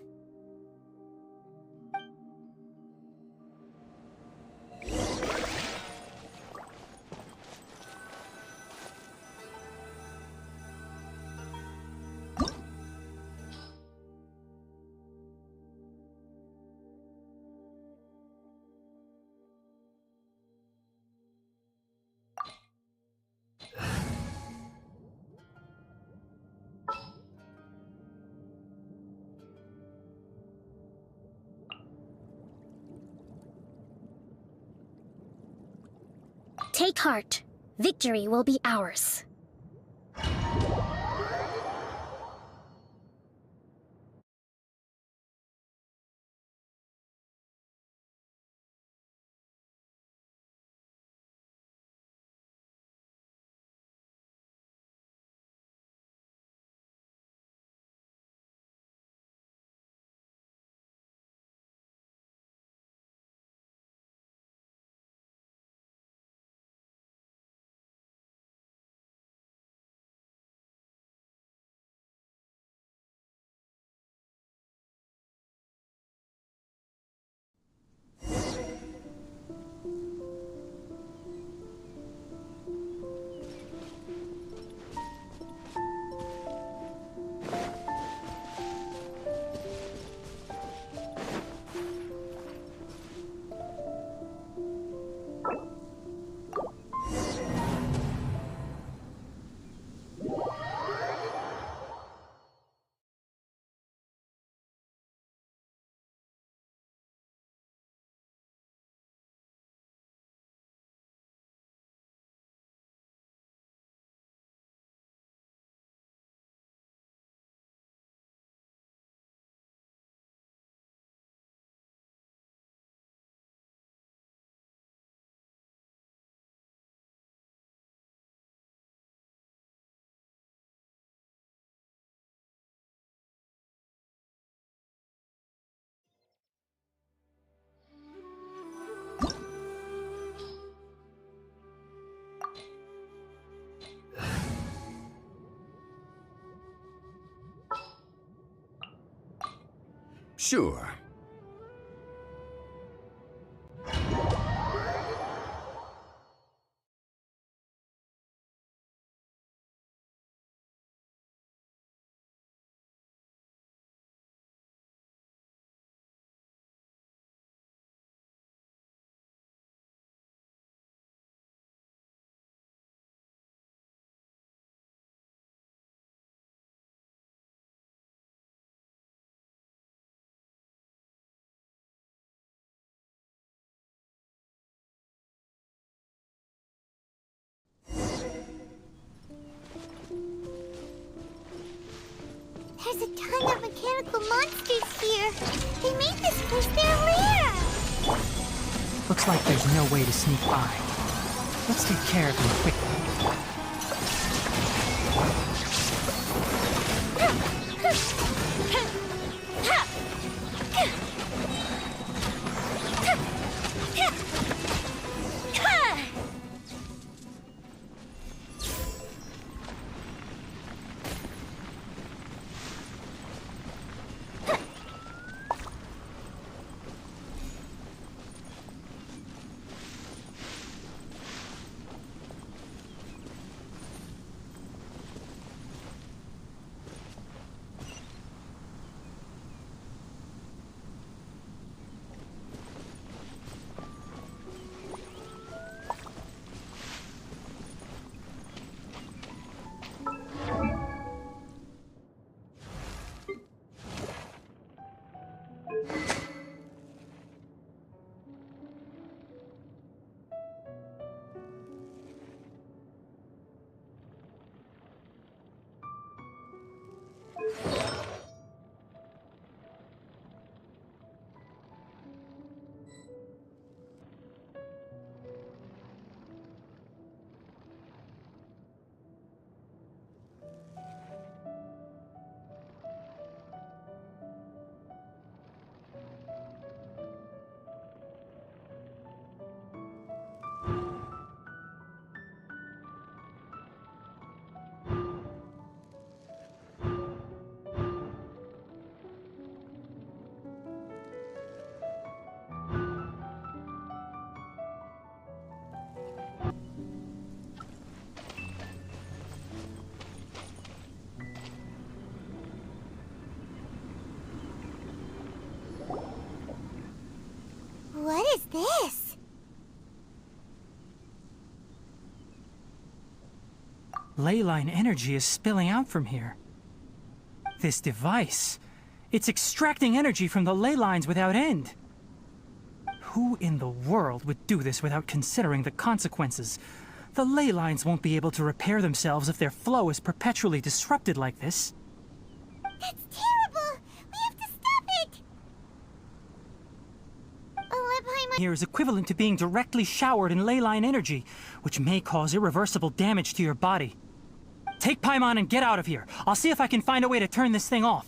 Take heart. Victory will be ours. Sure. There's a ton of mechanical monsters here. They made this place their lair. Looks like there's no way to sneak by. Let's take care of them quickly. What is this? Ley line energy is spilling out from here. This device, it's extracting energy from the ley lines without end. Who in the world would do this without considering the consequences? The ley lines won't be able to repair themselves if their flow is perpetually disrupted like this. That's terrible! We have to stop it! Here is equivalent to being directly showered in ley line energy, which may cause irreversible damage to your body. Take Paimon and get out of here. I'll see if I can find a way to turn this thing off.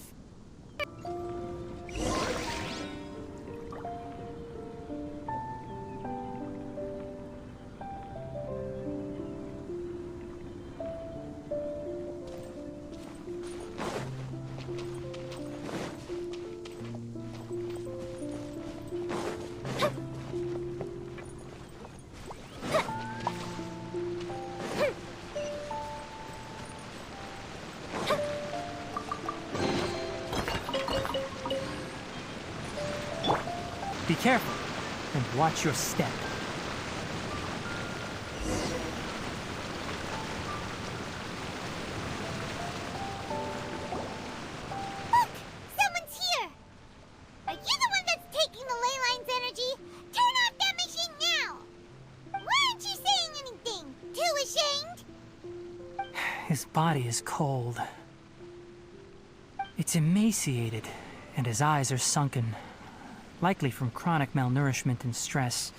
Be careful, and watch your step. Look! Someone's here! Are you the one that's taking the ley line's energy? Turn off that machine now! Why aren't you saying anything? Too ashamed? His body is cold. It's emaciated, and his eyes are sunken. Likely from chronic malnourishment and stress.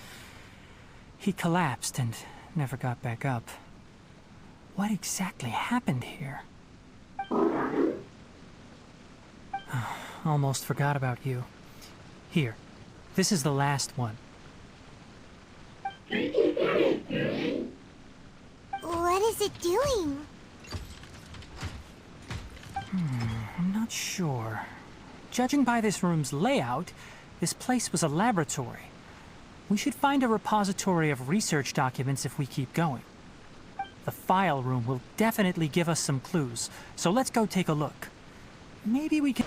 He collapsed and never got back up. What exactly happened here? Almost forgot about you. Here, this is the last one. What is it doing? I'm not sure. judging by this room's layout, this place was a laboratory. We should find a repository of research documents if we keep going. The file room will definitely give us some clues, so let's go take a look. Maybe we can...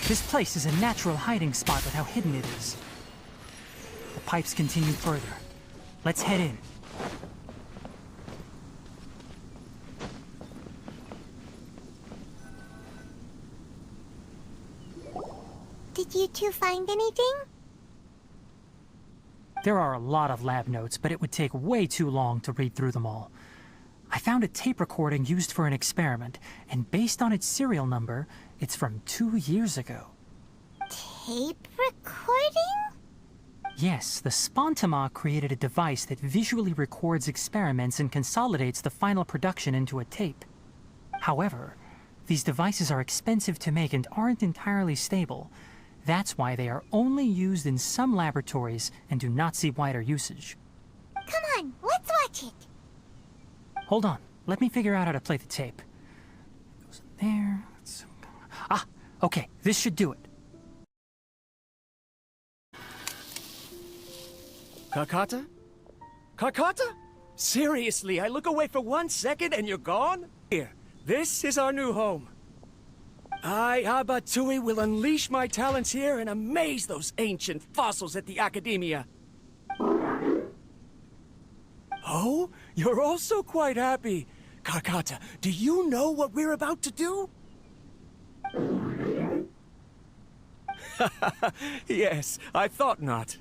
This place is a natural hiding spot with how hidden it is. The pipes continue further. Let's head in. Did you two find anything? There are a lot of lab notes, but it would take way too long to read through them all. I found a tape recording used for an experiment, and based on its serial number, it's from 2 years ago. Tape recording? Yes, the Spontima created a device that visually records experiments and consolidates the final production into a tape. However, these devices are expensive to make and aren't entirely stable. That's why they are only used in some laboratories and do not see wider usage. Come on, let's watch it. Hold on, let me figure out how to play the tape. It goes in there. Ah, okay, this should do it. Kakata? Kakata? Seriously, I look away for 1 second and you're gone? Here, this is our new home. I, Abatui, will unleash my talents here and amaze those ancient fossils at the Academia. Oh, you're also quite happy. Kakata, do you know what we're about to do? Yes, I thought not.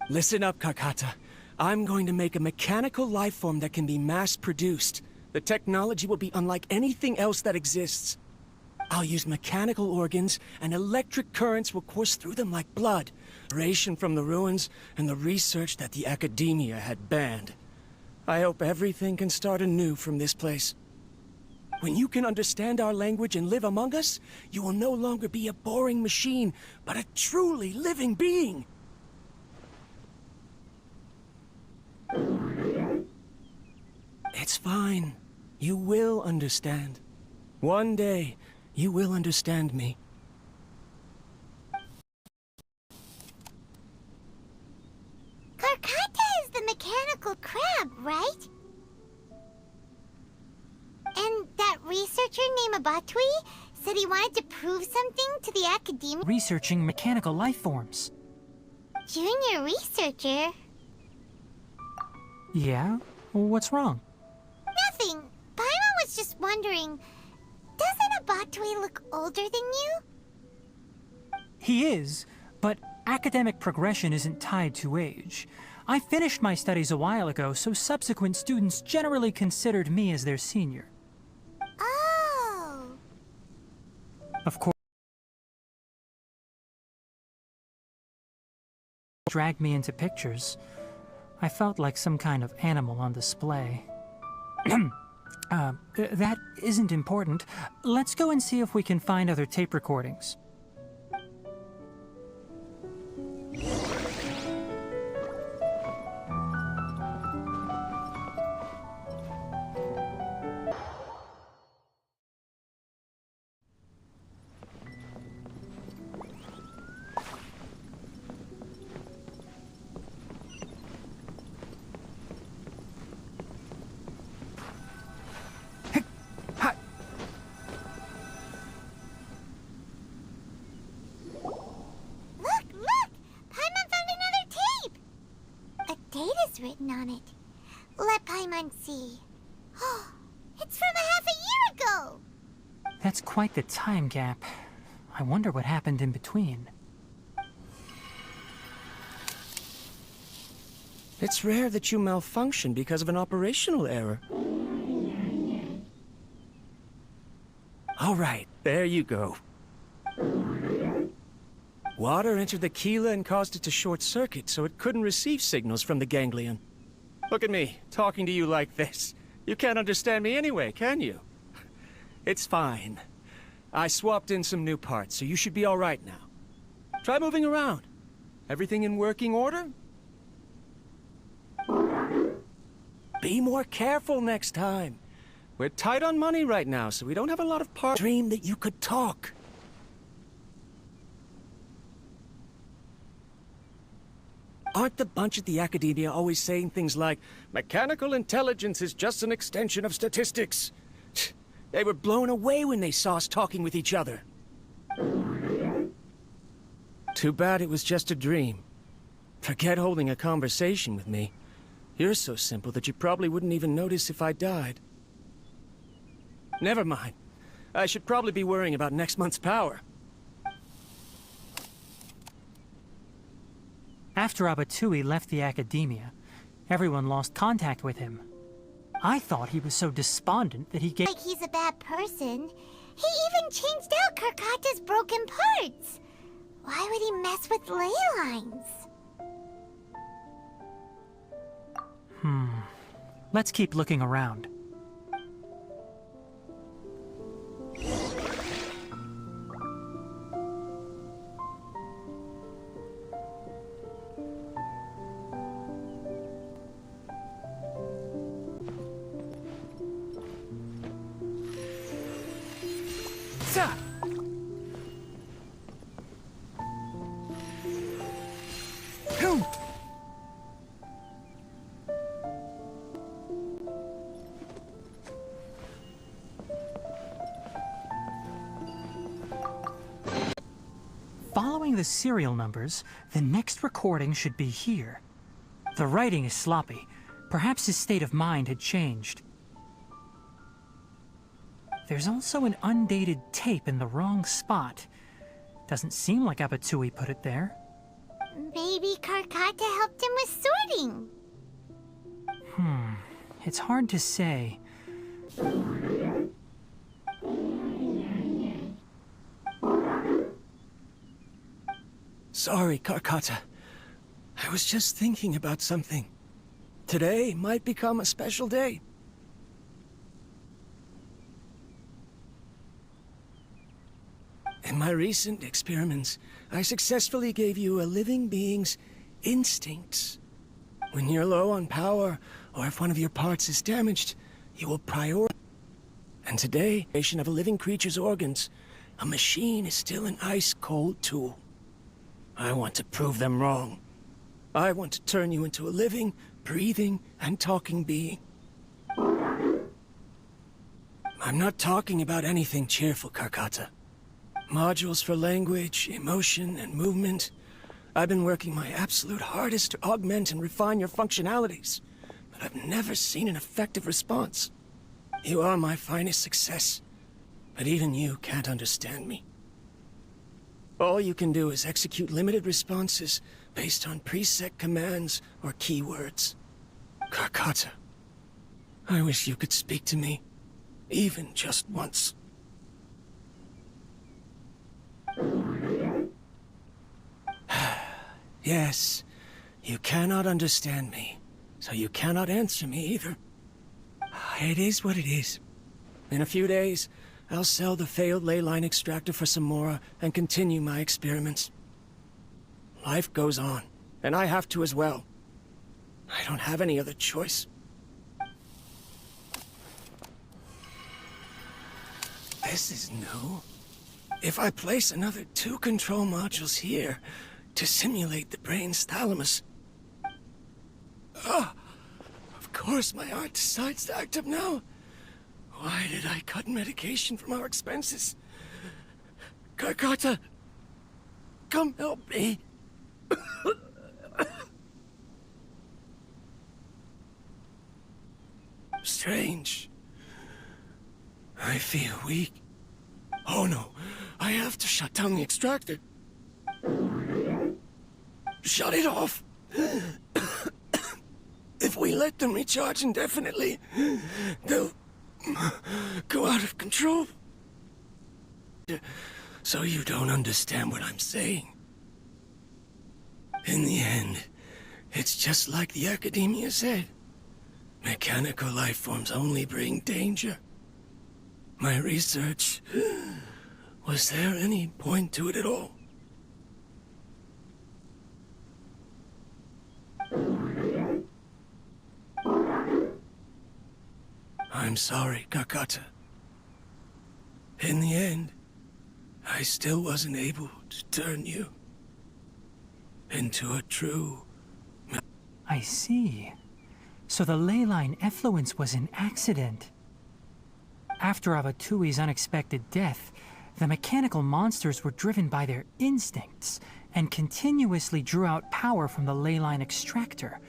Listen up, Kakata. I'm going to make a mechanical life form that can be mass-produced. The technology will be unlike anything else that exists. I'll use mechanical organs, and electric currents will course through them like blood. Inspiration from the ruins and the research that the Academia had banned. I hope everything can start anew from this place. When you can understand our language and live among us, you will no longer be a boring machine, but a truly living being. It's fine. You will understand. One day, you will understand me. Karkata is the mechanical crab, right? And that researcher named Abatui said he wanted to prove something to the Academia? Researching mechanical life forms. Junior researcher? Yeah? What's wrong? Nothing. Paimon was just wondering, doesn't Abatui look older than you? He is, but academic progression isn't tied to age. I finished my studies a while ago, so subsequent students generally considered me as their senior. Oh. Of course, dragged me into pictures. I felt like some kind of animal on display. That isn't important. Let's go and see if we can find other tape recordings. on it. Let Paimon see. It's from a half a year ago! That's quite the time gap. I wonder what happened in between. It's rare that you malfunction because of an operational error. All right, there you go. Water entered the Keela and caused it to short-circuit, so it couldn't receive signals from the ganglion. Look at me, talking to you like this. You can't understand me anyway, can you? It's fine. I swapped in some new parts, so you should be all right now. Try moving around. Everything in working order? Be more careful next time. We're tight on money right now, so we don't have a lot of parts. Dream that you could talk. Aren't the bunch at the Academia always saying things like, mechanical intelligence is just an extension of statistics? They were blown away when they saw us talking with each other. Too bad it was just a dream. Forget holding a conversation with me. You're so simple that you probably wouldn't even notice if I died. Never mind. I should probably be worrying about next month's power. After Abatui left the Academia, everyone lost contact with him. I thought he was so despondent that he gave— Like he's a bad person. He even changed out Karkata's broken parts. Why would he mess with ley lines? Let's keep looking around. Following the serial numbers, the next recording should be here. The writing is sloppy. Perhaps his state of mind had changed. There's also an undated tape in the wrong spot. Doesn't seem like Abatui put it there. Maybe Karkata helped him with sorting. It's hard to say. Sorry, Karkata. I was just thinking about something. Today might become a special day. In my recent experiments, I successfully gave you a living being's instincts. When you're low on power, or if one of your parts is damaged, you will prioritize. And today, of a living creature's organs, a machine is still an ice-cold tool. I want to prove them wrong. I want to turn you into a living, breathing, and talking being. I'm not talking about anything cheerful, Karkata. Modules for language, emotion, and movement. I've been working my absolute hardest to augment and refine your functionalities, but I've never seen an effective response. You are my finest success, but even you can't understand me. All you can do is execute limited responses based on preset commands or keywords. Karkata, I wish you could speak to me, even just once. Yes, you cannot understand me, so you cannot answer me either. It is what it is. In a few days, I'll sell the failed ley line extractor for some more and continue my experiments. Life goes on, and I have to as well. I don't have any other choice. This is new. If I place another 2 control modules here to simulate the brain's thalamus... Of course my heart decides to act up now. Why did I cut medication from our expenses? Karkata, come help me. Strange. I feel weak. Oh no, I have to shut down the extractor. Shut it off. If we let them recharge indefinitely, they'll go out of control. So you don't understand what I'm saying. In the end, it's just like the academia said. Mechanical life forms only bring danger. My research... Was there any point to it at all? I'm sorry, Kakata. In the end, I still wasn't able to turn you into a true... I see. So the ley line effluence was an accident. After Abatui's unexpected death, the mechanical monsters were driven by their instincts and continuously drew out power from the ley line extractor.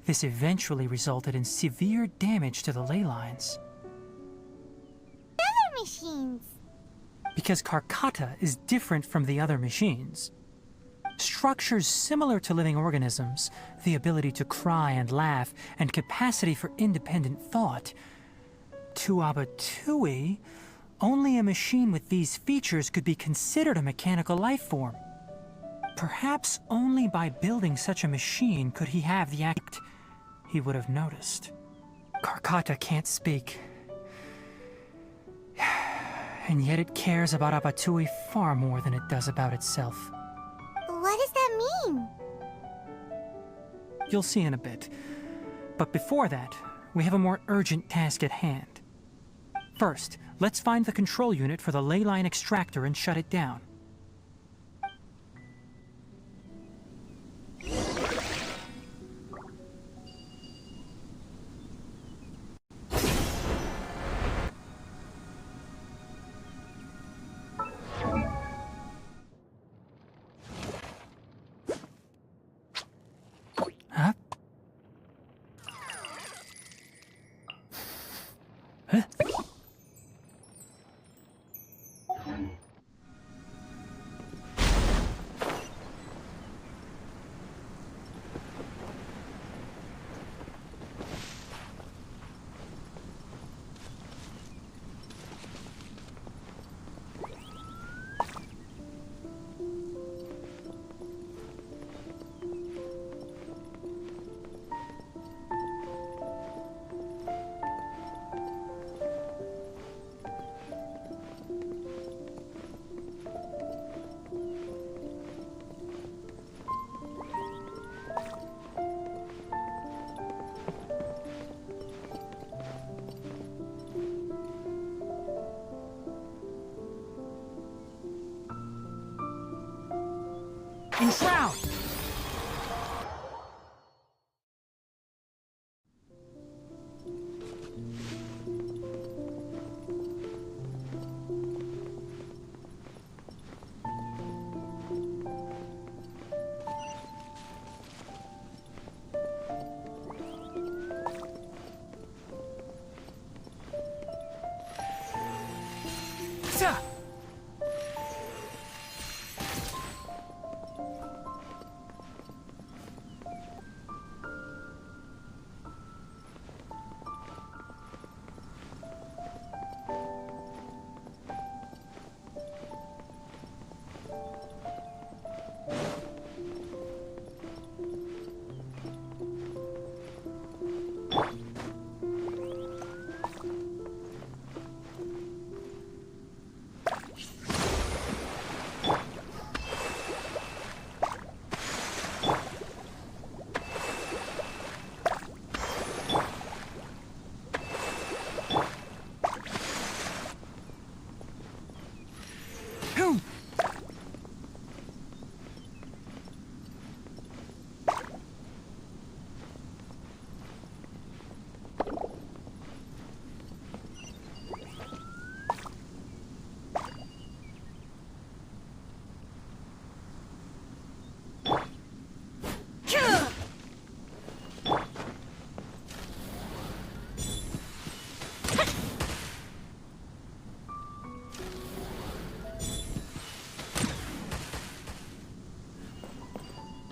This eventually resulted in severe damage to the ley lines. Other machines. Because Karkata is different from the other machines. Structures similar to living organisms, the ability to cry and laugh, and capacity for independent thought. To Abatui, only a machine with these features could be considered a mechanical life form. Perhaps only by building such a machine could he have the act he would have noticed. Karkata can't speak. And yet it cares about Abatui far more than it does about itself. What does that mean? You'll see in a bit. But before that, we have a more urgent task at hand. First, let's find the control unit for the ley line extractor and shut it down. Huh? Huh? Enshroud!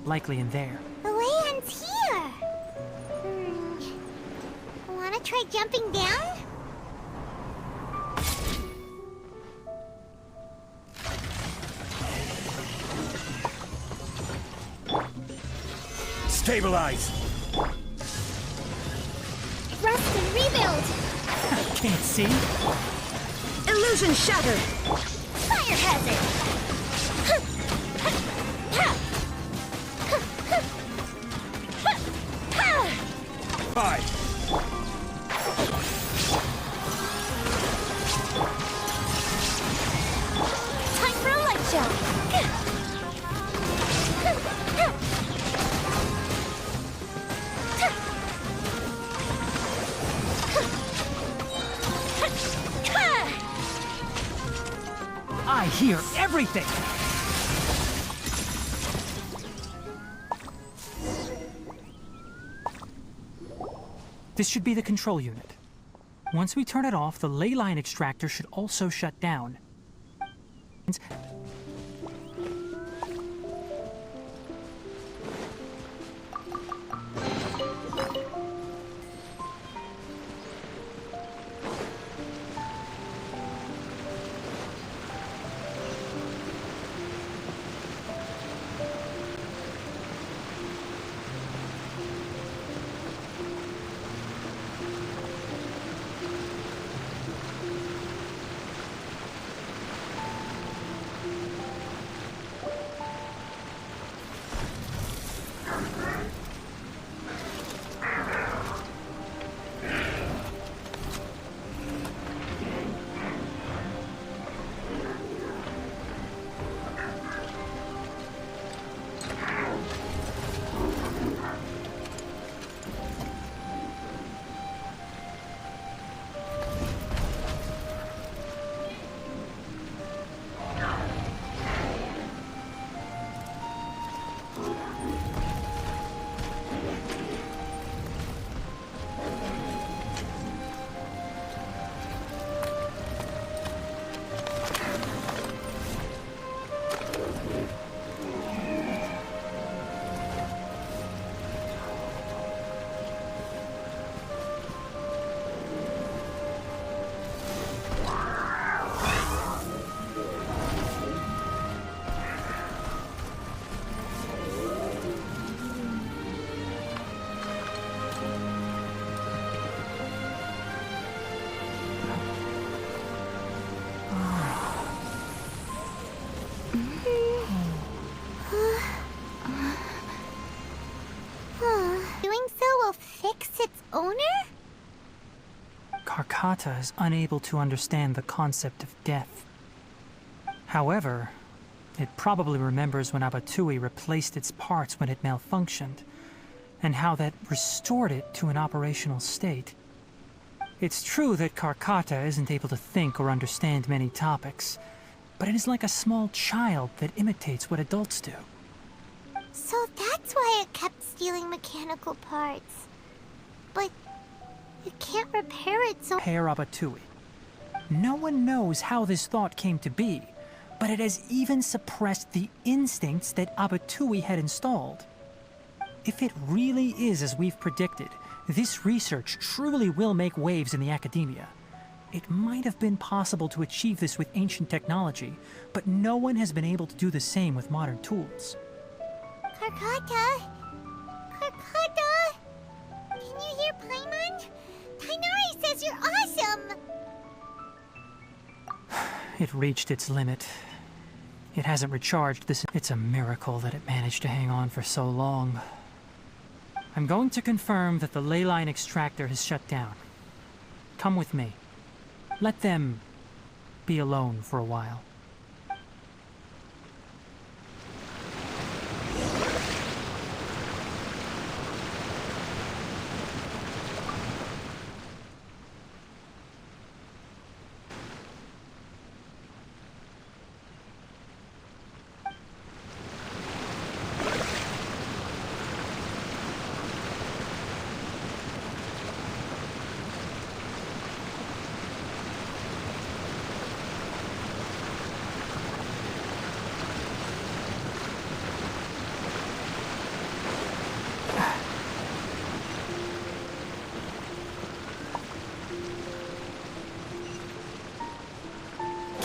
likely in there. The land's here! Wanna try jumping down? Stabilize! Rust and rebuild! Can't see? Illusion shattered! Fire hazard! Five! Time for a light show! I hear everything! This should be the control unit. Once we turn it off, the ley line extractor should also shut down. Doing so will fix its owner? Karkata is unable to understand the concept of death. However, it probably remembers when Abatui replaced its parts when it malfunctioned, and how that restored it to an operational state. It's true that Karkata isn't able to think or understand many topics, but it is like a small child that imitates what adults do. So that's why it kept stealing mechanical parts. But you can't repair it, so... Repair Abatui. No one knows how this thought came to be, but it has even suppressed the instincts that Abatui had installed. If it really is as we've predicted, this research truly will make waves in the academia. It might have been possible to achieve this with ancient technology, but no one has been able to do the same with modern tools. Karkata? Karkata? Can you hear Paimon? Tignari says you're awesome! It reached its limit. It hasn't recharged this. It's a miracle that it managed to hang on for so long. I'm going to confirm that the ley line extractor has shut down. Come with me. Let them be alone for a while.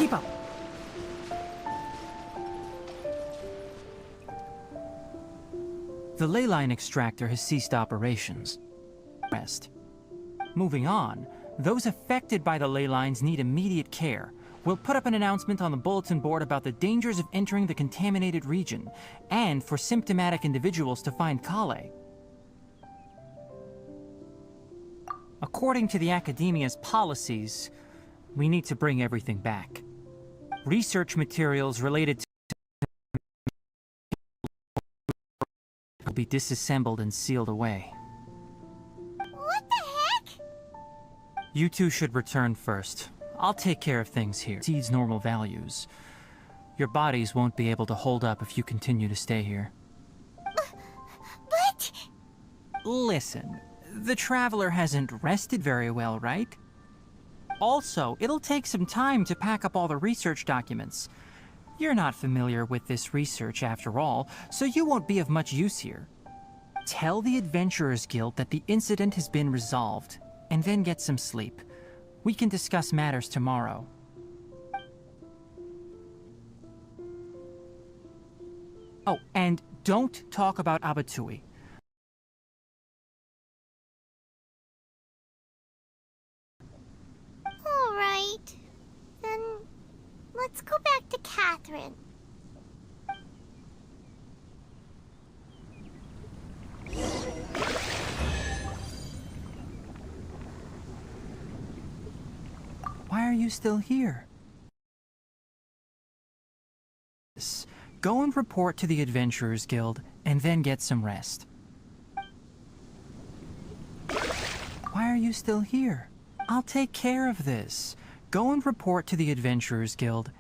Keep up. The ley line extractor has ceased operations. Rest. Moving on, those affected by the ley lines need immediate care. We'll put up an announcement on the bulletin board about the dangers of entering the contaminated region, and for symptomatic individuals to find Kale. According to the Academia's policies, we need to bring everything back. Research materials related to will be disassembled and sealed away. What the heck? You two should return first. I'll take care of things here. Exceeds normal values. Your bodies won't be able to hold up if you continue to stay here. But... Listen, the Traveler hasn't rested very well, right? Also, it'll take some time to pack up all the research documents. You're not familiar with this research after all, so you won't be of much use here. Tell the Adventurers Guild that the incident has been resolved, and then get some sleep. We can discuss matters tomorrow. Oh, and don't talk about Abatui. All right. Then let's go back to Catherine. Why are you still here? Go and report to the Adventurers Guild, and then get some rest. Why are you still here? I'll take care of this. Go and report to the Adventurers Guild.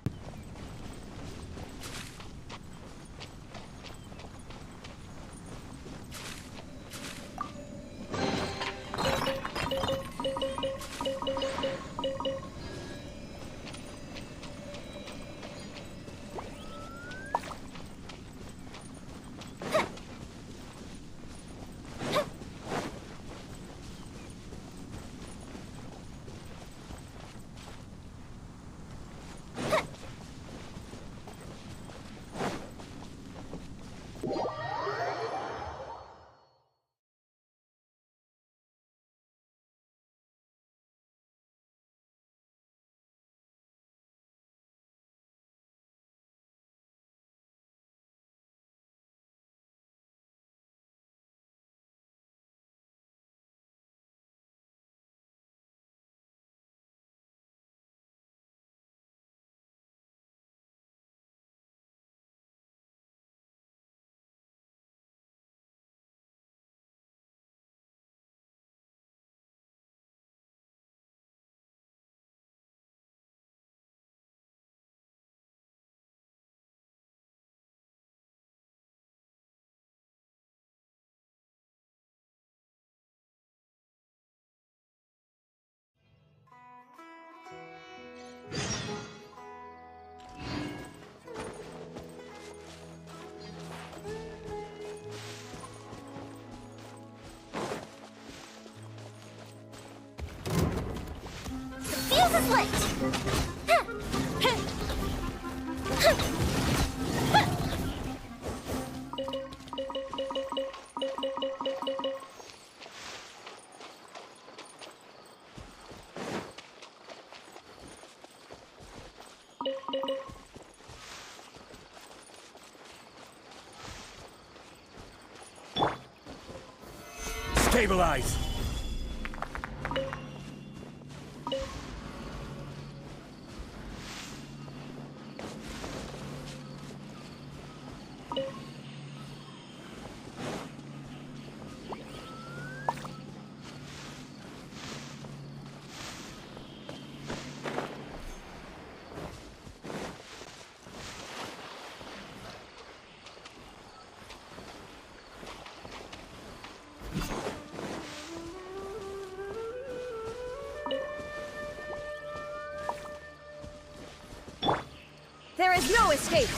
Fuse is lit! Stabilize! There is no escape!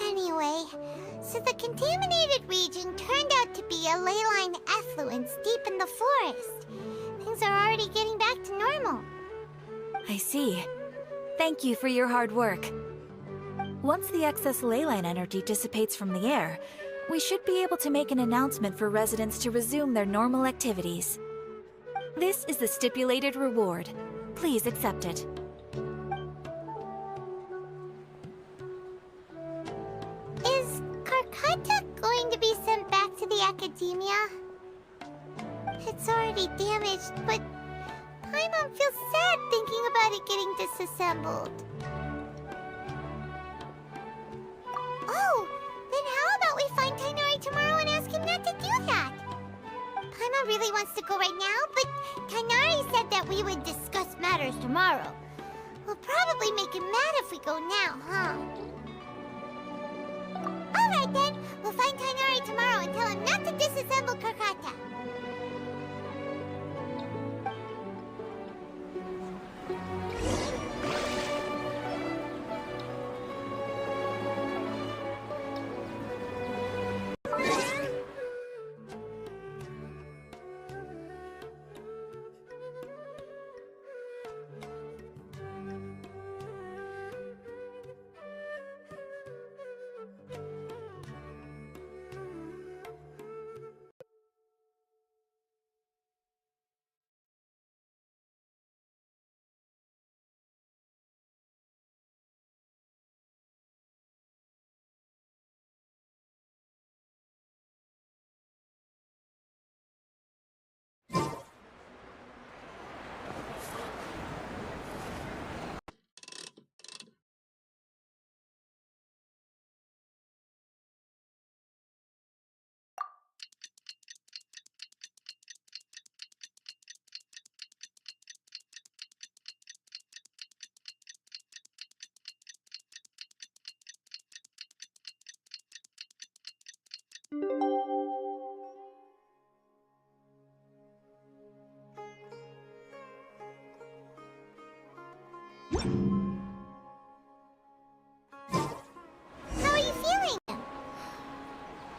Anyway, so the contaminated region turned out to be a ley line effluence deep in the forest. Things are already getting back to normal. I see. Thank you for your hard work. Once the excess ley line energy dissipates from the air, we should be able to make an announcement for residents to resume their normal activities. This is the stipulated reward. Please accept it. Is Karkata going to be sent back to the academia? It's already damaged, but Paimon feels sad thinking about it getting disassembled. Oh, then how about we find Tignari tomorrow and ask him not to do that? Paimon really wants to go right now, but Tignari said that we would discuss matters tomorrow. We'll probably make him mad if we go now, huh? Alright then, we'll find Tignari tomorrow and tell him not to disassemble Karkata. How are you feeling?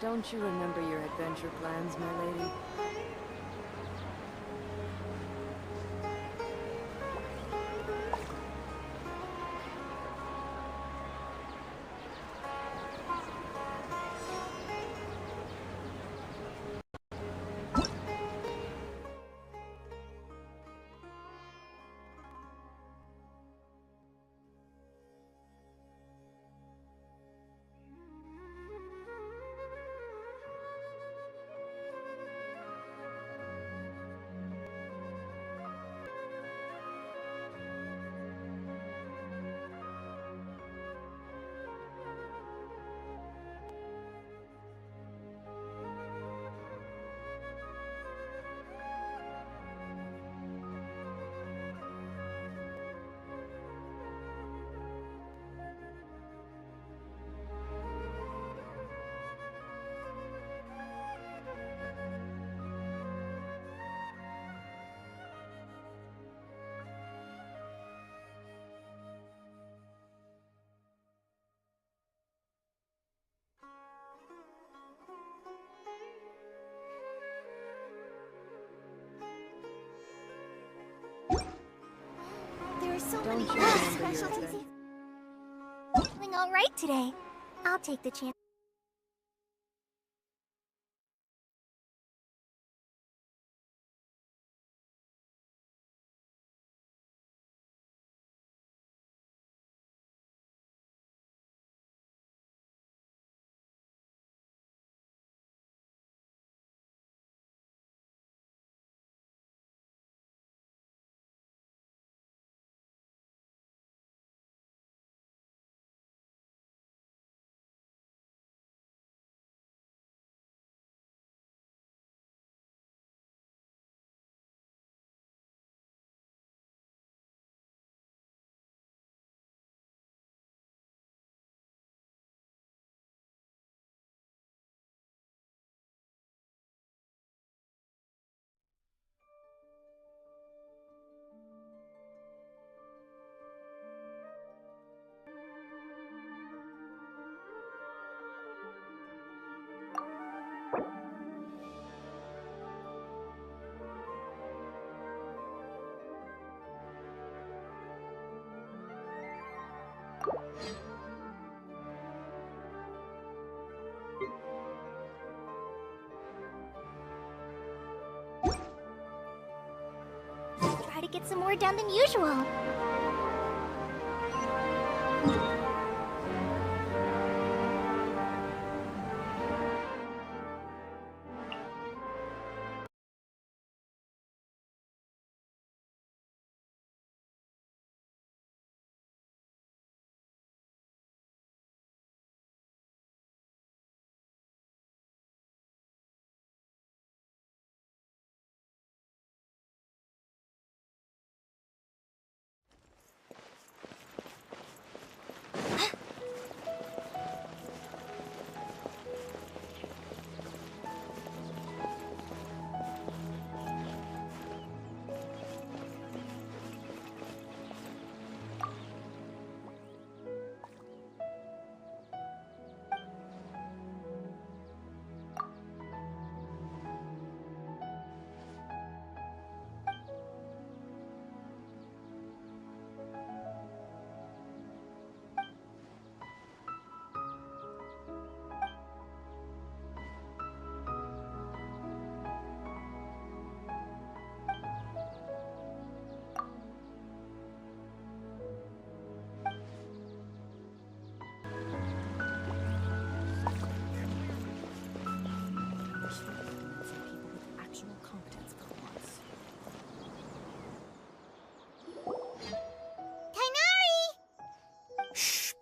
Don't you remember your adventure plans, my lady? There are so Don't many you cool remember your specialties. Doing all right today. I'll take the chance. get some more done than usual.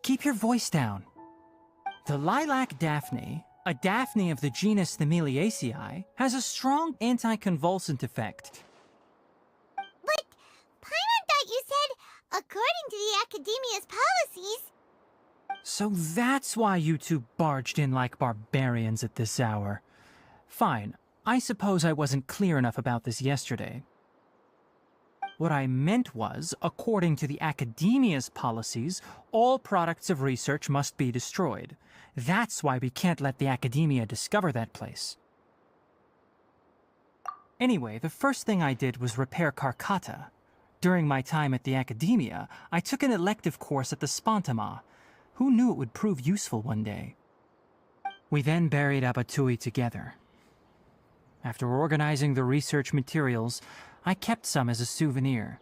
Keep your voice down. The lilac daphne, a daphne of the genus Thymilaceae, has a strong anticonvulsant effect. But Paimon thought you said, according to the Academia's policies... So that's why you two barged in like barbarians at this hour. Fine, I suppose I wasn't clear enough about this yesterday. What I meant was, according to the Academia's policies, all products of research must be destroyed. That's why we can't let the Academia discover that place. Anyway, the first thing I did was repair Karkata. During my time at the Academia, I took an elective course at the Spontama. Who knew it would prove useful one day? We then buried Abatui together. After organizing the research materials, I kept some as a souvenir.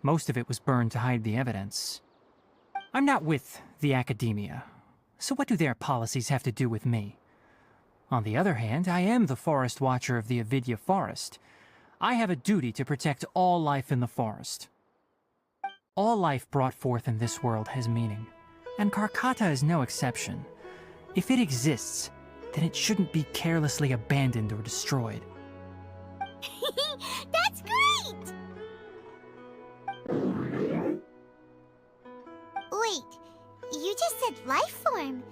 Most of it was burned to hide the evidence. I'm not with the Academia, so what do their policies have to do with me? On the other hand, I am the Forest Watcher of the Avidya Forest. I have a duty to protect all life in the forest. All life brought forth in this world has meaning, and Karkata is no exception. If it exists, then it shouldn't be carelessly abandoned or destroyed. That's great! Wait, you just said life form.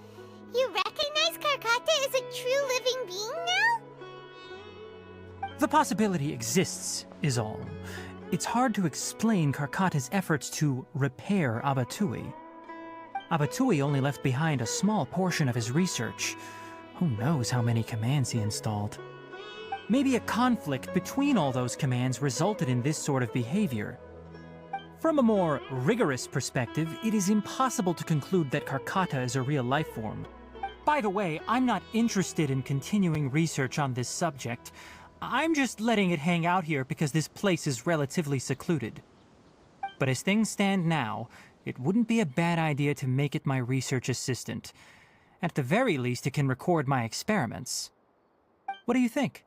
You recognize Karkata as a true living being now? The possibility exists, is all. It's hard to explain Karkata's efforts to repair Abatui. Abatui only left behind a small portion of his research. Who knows how many commands he installed? Maybe a conflict between all those commands resulted in this sort of behavior. From a more rigorous perspective, it is impossible to conclude that Karkata is a real life form. By the way, I'm not interested in continuing research on this subject. I'm just letting it hang out here because this place is relatively secluded. But as things stand now, it wouldn't be a bad idea to make it my research assistant. At the very least, it can record my experiments. What do you think?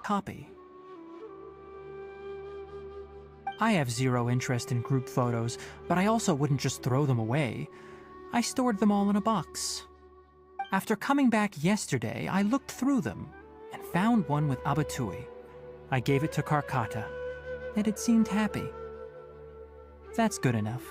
Copy. I have zero interest in group photos, but I also wouldn't just throw them away. I stored them all in a box. After coming back yesterday, I looked through them and found one with Abatui. I gave it to Karkata, and it seemed happy. That's good enough.